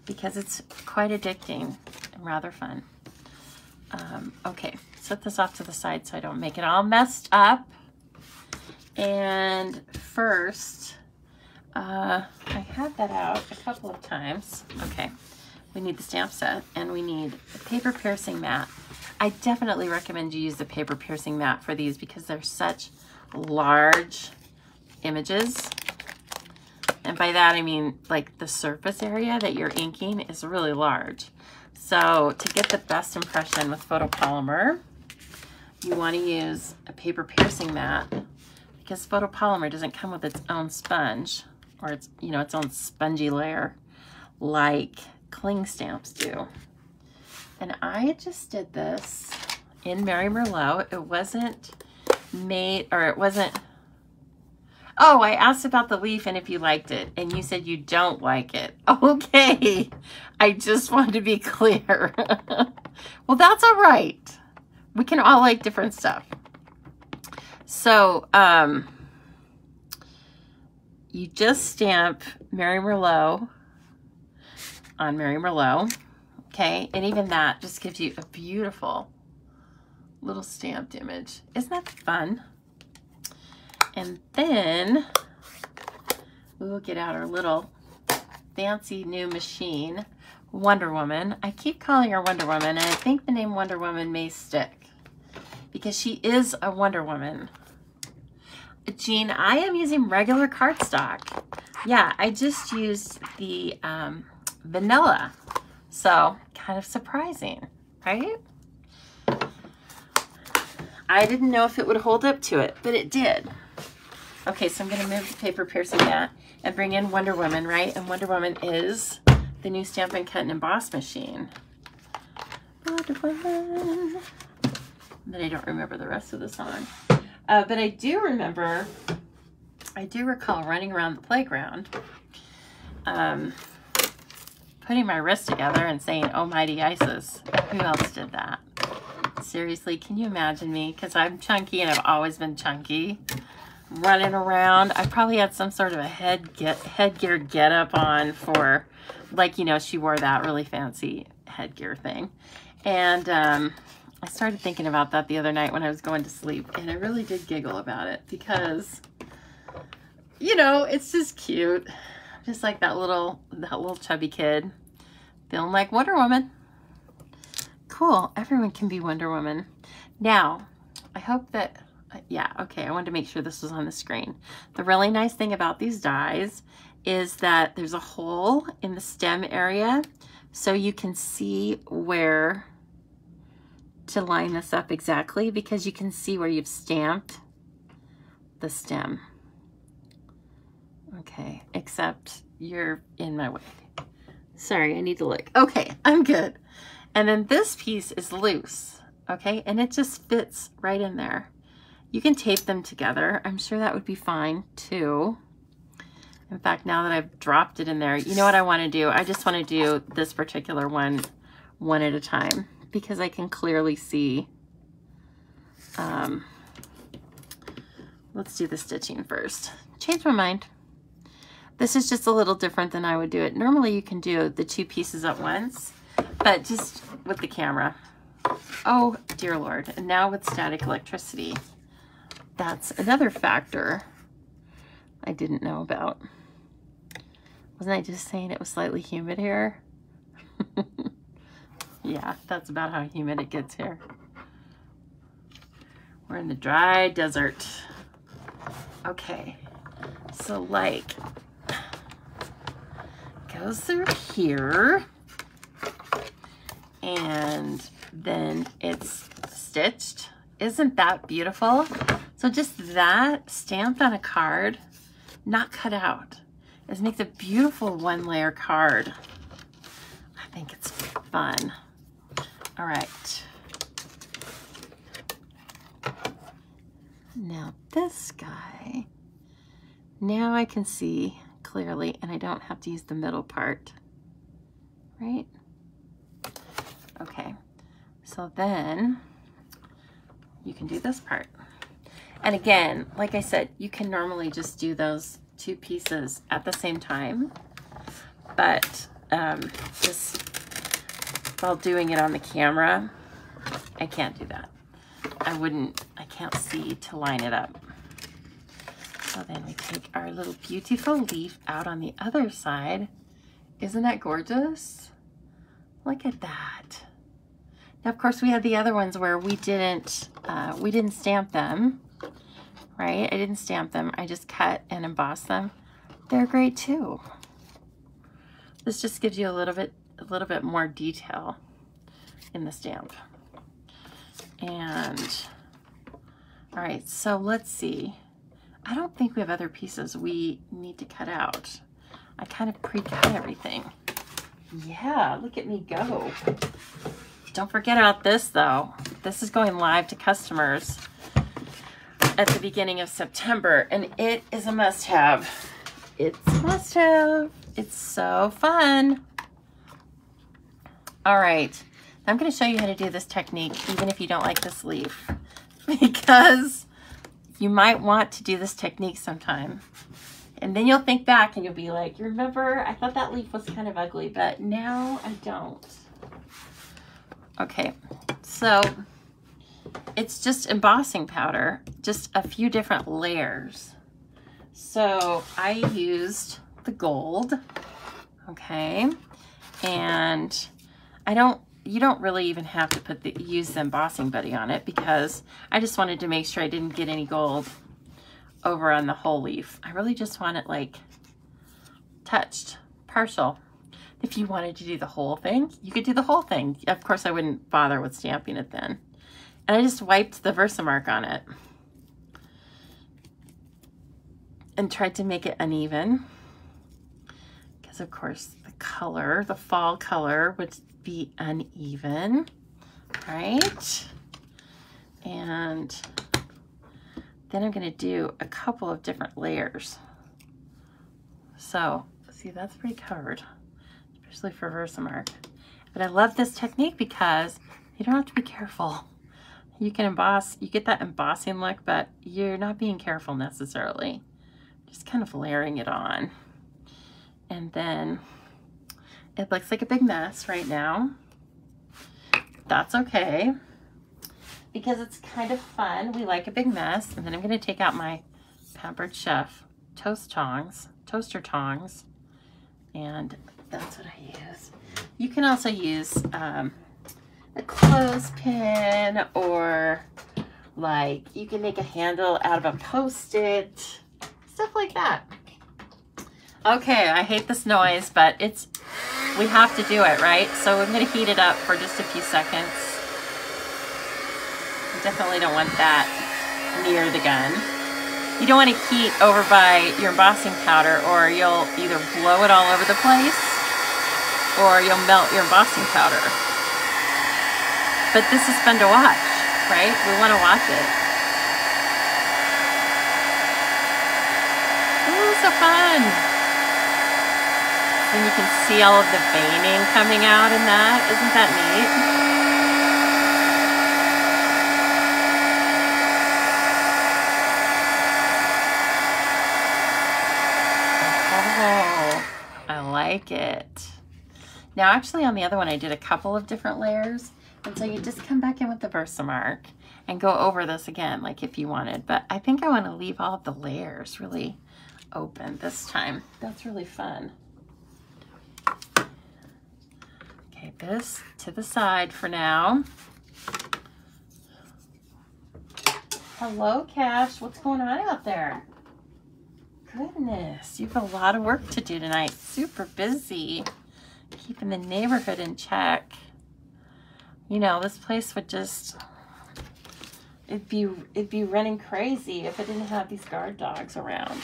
A: because it's quite addicting and rather fun. Okay, set this off to the side so I don't make it all messed up. And first, I had that out a couple of times. Okay, we need the stamp set and we need a paper piercing mat. I definitely recommend you use the paper piercing mat for these because they're such large images. And by that, I mean like the surface area that you're inking is really large. So to get the best impression with photopolymer, you want to use a paper piercing mat because photopolymer doesn't come with its own sponge or its, you know, its own spongy layer like cling stamps do. And I just did this in Mary Merlot. It wasn't made, or it wasn't, oh, I asked about the leaf and if you liked it, and you said you don't like it. Okay, I just wanted to be clear. Well, that's all right. We can all like different stuff. So, you just stamp Mary Merlot on Mary Merlot. Okay, and even that just gives you a beautiful little stamped image. Isn't that fun? And then we will get out our little fancy new machine, Wonder Woman. I keep calling her Wonder Woman, and I think the name Wonder Woman may stick because she is a Wonder Woman. Jean, I am using regular cardstock. Yeah, I just used the vanilla. So, kind of surprising, right? I didn't know if it would hold up to it, but it did. Okay, so I'm going to move the paper piercing mat and bring in Wonder Woman, right? And Wonder Woman is the new Stampin' Cut and Emboss machine. Wonder Woman. But I don't remember the rest of the song. But I do recall running around the playground, putting my wrist together and saying, "Oh, mighty Isis." Who else did that? Seriously, can you imagine me? Because I'm chunky and I've always been chunky. Running around. I probably had some sort of a headgear get up on for, like, you know, she wore that really fancy headgear thing. And I started thinking about that the other night when I was going to sleep. And I really did giggle about it because, you know, it's just cute. Just like that little chubby kid feeling like Wonder Woman. Cool. Everyone can be Wonder Woman. Now, I hope that, yeah, okay, I wanted to make sure this was on the screen. The really nice thing about these dies is that there's a hole in the stem area so you can see where to line this up exactly because you can see where you've stamped the stem. Okay, except you're in my way. Sorry, I need to look. Okay, I'm good. And then this piece is loose. Okay, and it just fits right in there. You can tape them together. I'm sure that would be fine too. In fact, now that I've dropped it in there, you know what I want to do? I just want to do this particular one at a time because I can clearly see. Let's do the stitching first. Change my mind. This is just a little different than I would do it. Normally you can do the 2 pieces at once, but just with the camera. Oh, dear Lord. And now with static electricity, that's another factor I didn't know about. Wasn't I just saying it was slightly humid here? Yeah, that's about how humid it gets here. We're in the dry desert. Okay, so like, goes through here, and then it's stitched. Isn't that beautiful? So just that stamped on a card, not cut out. It makes a beautiful 1-layer card. I think it's fun. All right. Now this guy, now I can see clearly and I don't have to use the middle part, right? Okay, so then you can do this part. And again, like I said, you can normally just do those 2 pieces at the same time, but just while doing it on the camera, I can't do that. I can't see to line it up. So then we take our little beautiful leaf out on the other side. Isn't that gorgeous? Look at that. Now, of course, we had the other ones where we didn't stamp them, right? I didn't stamp them. I just cut and embossed them. They're great too. This just gives you a little bit more detail in the stamp. And all right, so let's see. I don't think we have other pieces we need to cut out. I kind of pre-cut everything. Yeah, look at me go. Don't forget about this though. This is going live to customers at the beginning of September, and it is a must-have. It's a must-have. It's so fun. All right, I'm going to show you how to do this technique, even if you don't like this leaf, because you might want to do this technique sometime. And then you'll think back and you'll be like, remember, I thought that leaf was kind of ugly, but now I don't. Okay, so it's just embossing powder, just a few different layers. So I used the gold, okay, and you don't really even have to use the embossing buddy on it, because I just wanted to make sure I didn't get any gold over on the whole leaf. I really just want it like touched, partial. If you wanted to do the whole thing, you could do the whole thing. Of course, I wouldn't bother with stamping it then. And I just wiped the Versamark on it and tried to make it uneven, because of course the color, the fall color, would be uneven, right? And then I'm going to do a couple of different layers. So see, that's pretty covered, especially for Versamark. But I love this technique because you don't have to be careful. You can emboss, you get that embossing look, but you're not being careful necessarily. Just kind of layering it on. And then it looks like a big mess right now. That's okay, because it's kind of fun. We like a big mess. And then I'm going to take out my Pampered Chef toaster tongs, and that's what I use. You can also use a clothespin, or like you can make a handle out of a Post-it, stuff like that. Okay, I hate this noise, but we have to do it, right? So I'm going to heat it up for just a few seconds. You definitely don't want that near the gun. You don't want to heat over by your embossing powder, or you'll either blow it all over the place or you'll melt your embossing powder. But this is fun to watch, right? We want to watch it. Ooh, so fun. And you can see all of the veining coming out in that. Isn't that neat? Oh, I like it. Now, actually, on the other one, I did a couple of different layers. And so you just come back in with the Versamark and go over this again, like if you wanted. But I think I want to leave all of the layers really open this time. That's really fun. Okay, this to the side for now. Hello, Cash. What's going on out there? Goodness, you have a lot of work to do tonight. Super busy. Keeping the neighborhood in check. You know, this place would just, it'd be running crazy if it didn't have these guard dogs around.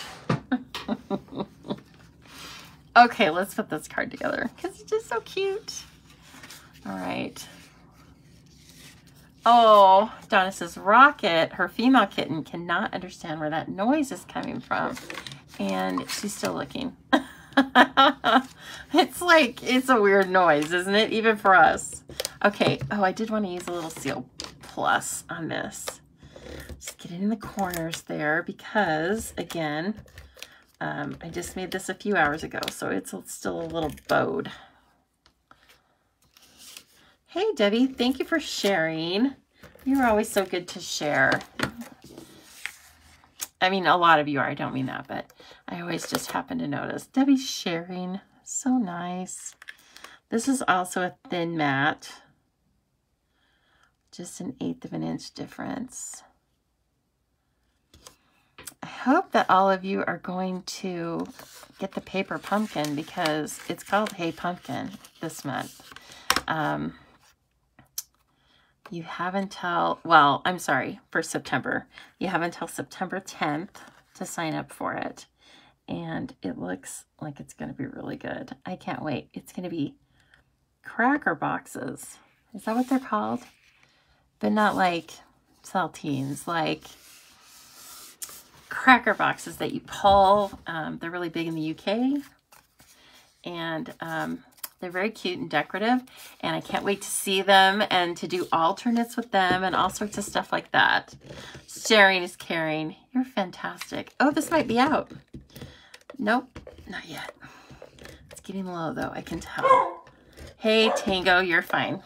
A: Okay, let's put this card together because it's just so cute. All right. Oh, Donna says, Rocket, her female kitten, cannot understand where that noise is coming from. And she's still looking. It's like, it's a weird noise, isn't it? Even for us. Okay. Oh, I did want to use a little Seal Plus on this. Just get it in the corners there because, again, I just made this a few hours ago, so it's still a little bowed. Hey, Debbie, thank you for sharing. You're always so good to share. I mean, a lot of you are. I don't mean that, but I always just happen to notice. Debbie's sharing. So nice. This is also a thin matte. Just an 1/8 of an inch difference. I hope that all of you are going to get the paper pumpkin because it's called Hey Pumpkin this month. You have until, well, I'm sorry, for September. You have until September 10th to sign up for it. And it looks like it's going to be really good. I can't wait. It's going to be cracker boxes. Is that what they're called? But not like saltines, like cracker boxes that you pull. They're really big in the UK. And they're very cute and decorative, and I can't wait to see them and to do alternates with them and all sorts of stuff like that. Sharing is caring. You're fantastic. Oh, this might be out. Nope, not yet. It's getting low, though. I can tell. Hey, Tango, you're fine.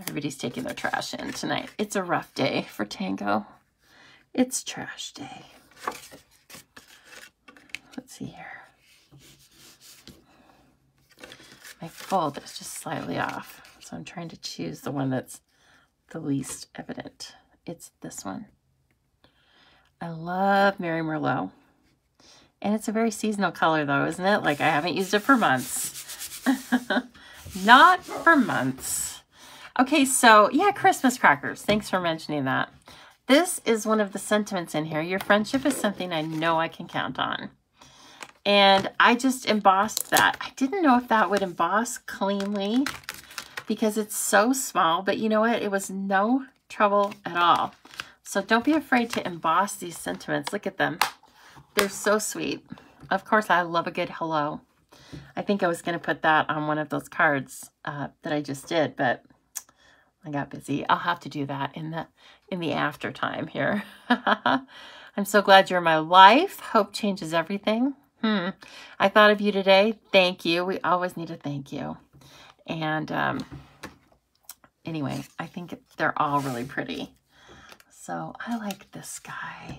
A: Everybody's taking their trash in tonight. It's a rough day for Tango. It's trash day. Let's see here. My fold is just slightly off, so I'm trying to choose the one that's the least evident. It's this one. I love Mary Merlot. And it's a very seasonal color, though, isn't it? Like, I haven't used it for months. Not for months. Okay, so, yeah, Christmas crackers. Thanks for mentioning that. This is one of the sentiments in here. Your friendship is something I know I can count on. And I just embossed that. I didn't know if that would emboss cleanly because it's so small, but you know what? It was no trouble at all. So don't be afraid to emboss these sentiments. Look at them. They're so sweet. Of course, I love a good hello. I think I was going to put that on one of those cards that I just did, but I got busy. I'll have to do that in the after time here. I'm so glad you're in my life. Hope changes everything. I thought of you today. Thank you. We always need a thank you. And anyway, I think they're all really pretty. So I like this guy.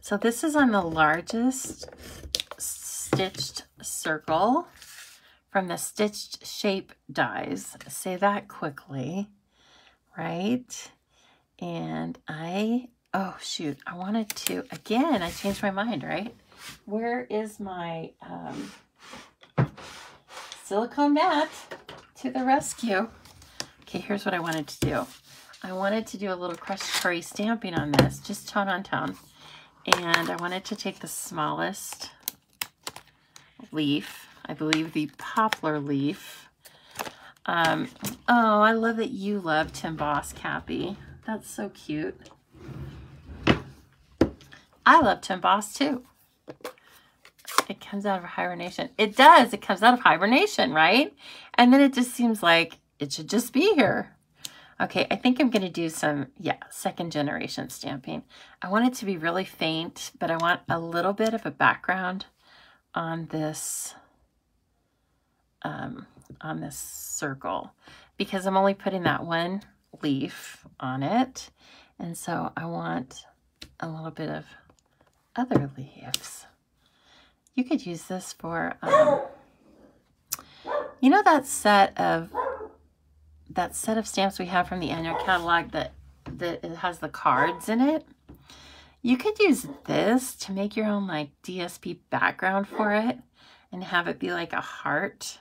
A: So this is on the largest stitched circle from the Stitched Shape dies. Say that quickly, right? And oh shoot, I wanted to, again, I changed my mind, right? Where is my silicone mat to the rescue? Okay, here's what I wanted to do. I wanted to do a little crushed cherry stamping on this, just tone on tone. And I wanted to take the smallest leaf, I believe the poplar leaf, Oh, I love that you love to emboss, Cappy. That's so cute. I love to emboss too. It comes out of hibernation. It does. It comes out of hibernation, right? And then it just seems like it should just be here. Okay, I think I'm going to do some, second generation stamping. I want it to be really faint, but I want a little bit of a background on this circle because I'm only putting that one leaf on it. And so I want a little bit of other leaves. You could use this for, you know, that set of stamps we have from the annual catalog that it has the cards in it. You could use this to make your own like DSP background for it and have it be like a heart.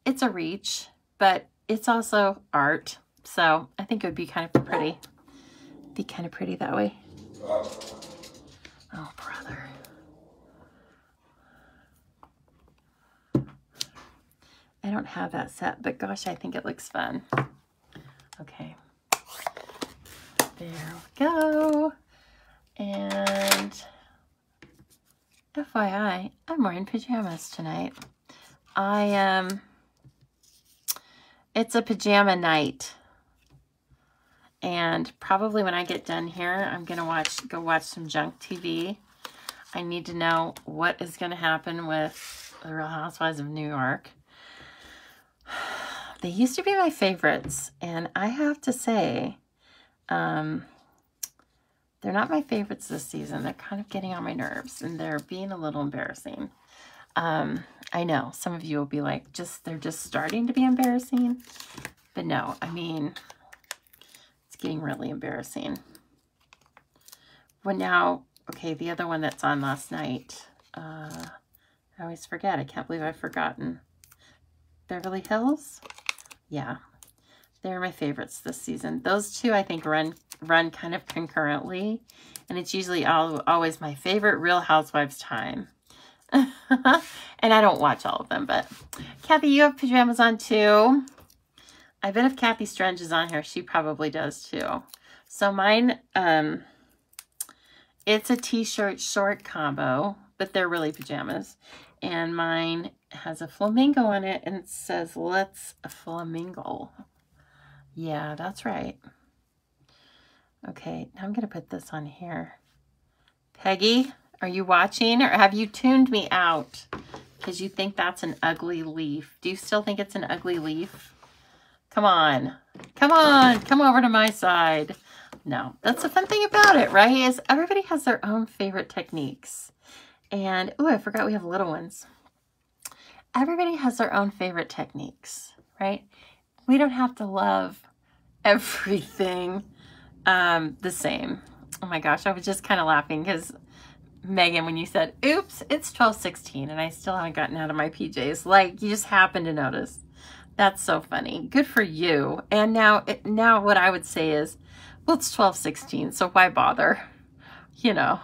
A: It's a reach, but it's also art. So I think it would be kind of pretty. Be kind of pretty that way. Oh, brother. I don't have that set, but gosh, I think it looks fun. Okay. There we go. And FYI, I'm wearing pajamas tonight. It's a pajama night. And probably when I get done here, I'm gonna go watch some junk TV. I need to know what is gonna happen with the Real Housewives of New York. They used to be my favorites, and I have to say, they're not my favorites this season. They're kind of getting on my nerves, and they're being a little embarrassing. I know some of you will be like, they're just starting to be embarrassing, but no, I mean, it's getting really embarrassing. Well, now, okay, the other one that's on last night, I always forget. I can't believe I've forgotten. Beverly Hills? Yeah, they're my favorites this season. Those two, I think, run kind of concurrently, and it's usually always my favorite Real Housewives time. And I don't watch all of them, but Kathy, you have pajamas on too. I bet if Kathy Strenge is on here, she probably does too. So mine, it's a t-shirt short combo, but they're really pajamas. And mine has a flamingo on it, and it says, "Let's flamingo." Yeah, that's right. Okay, now I'm going to put this on here. Peggy, are you watching, or have you tuned me out because you think that's an ugly leaf? Do you still think it's an ugly leaf? Come on. Come on. Come over to my side. No, that's the fun thing about it, right? Is everybody has their own favorite techniques. And, oh, I forgot we have little ones. Everybody has their own favorite techniques, right? We don't have to love everything the same. Oh my gosh, I was just kind of laughing because Megan, when you said, oops, it's 12:16 and I still haven't gotten out of my PJs, like you just happened to notice. That's so funny. Good for you. And now what I would say is, well, it's 12:16, so why bother? You know,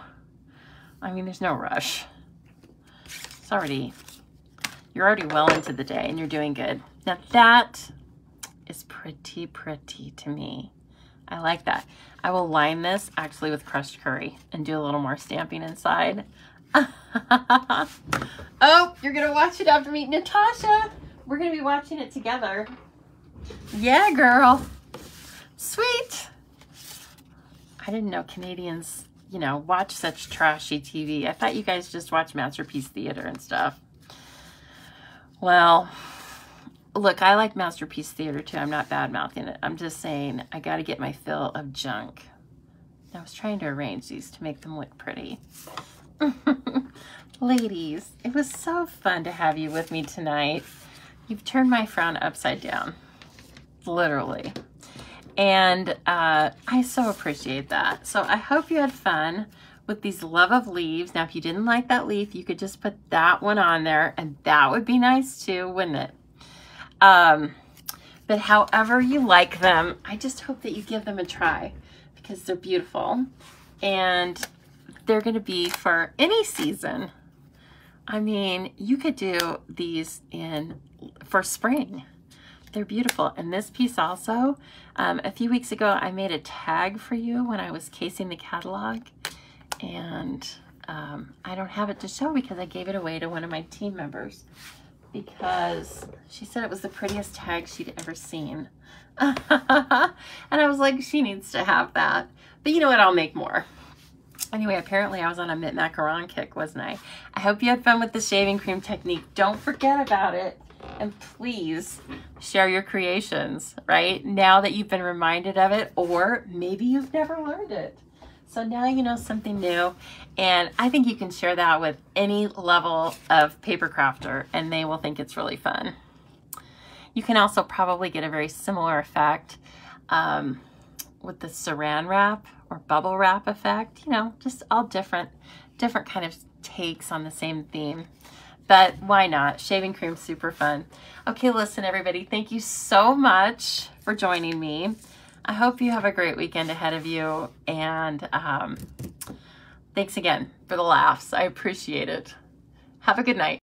A: I mean, there's no rush. You're already well into the day and you're doing good. Now that is pretty to me. I like that. I will line this actually with crushed curry and do a little more stamping inside. Oh, you're gonna watch it after meeting Natasha. We're gonna be watching it together. Yeah, girl. Sweet. I didn't know Canadians, you know, watch such trashy TV. I thought you guys just watch Masterpiece Theater and stuff. Well, look, I like Masterpiece Theater too. I'm not bad-mouthing it. I'm just saying I got to get my fill of junk. I was trying to arrange these to make them look pretty. Ladies, it was so fun to have you with me tonight. You've turned my frown upside down, literally. And I so appreciate that. So I hope you had fun with these love of leaves. Now, if you didn't like that leaf, you could just put that one on there, and that would be nice too, wouldn't it? But however you like them, I just hope that you give them a try because they're beautiful and they're going to be for any season. I mean, you could do these for spring. They're beautiful. And this piece also, a few weeks ago, I made a tag for you when I was casing the catalog. And I don't have it to show because I gave it away to one of my team members because she said it was the prettiest tag she'd ever seen. And I was like, she needs to have that. But you know what? I'll make more. Anyway, apparently I was on a mint macaron kick, wasn't I? I hope you had fun with the shaving cream technique. Don't forget about it. And please share your creations, right? Now that you've been reminded of it, or maybe you've never learned it. So now you know something new. And I think you can share that with any level of paper crafter and they will think it's really fun. You can also probably get a very similar effect with the saran wrap or bubble wrap effect, you know, just all different kind of takes on the same theme. But why not? Shaving cream's super fun. Okay, listen, everybody, thank you so much for joining me. I hope you have a great weekend ahead of you. And thanks again for the laughs. I appreciate it. Have a good night.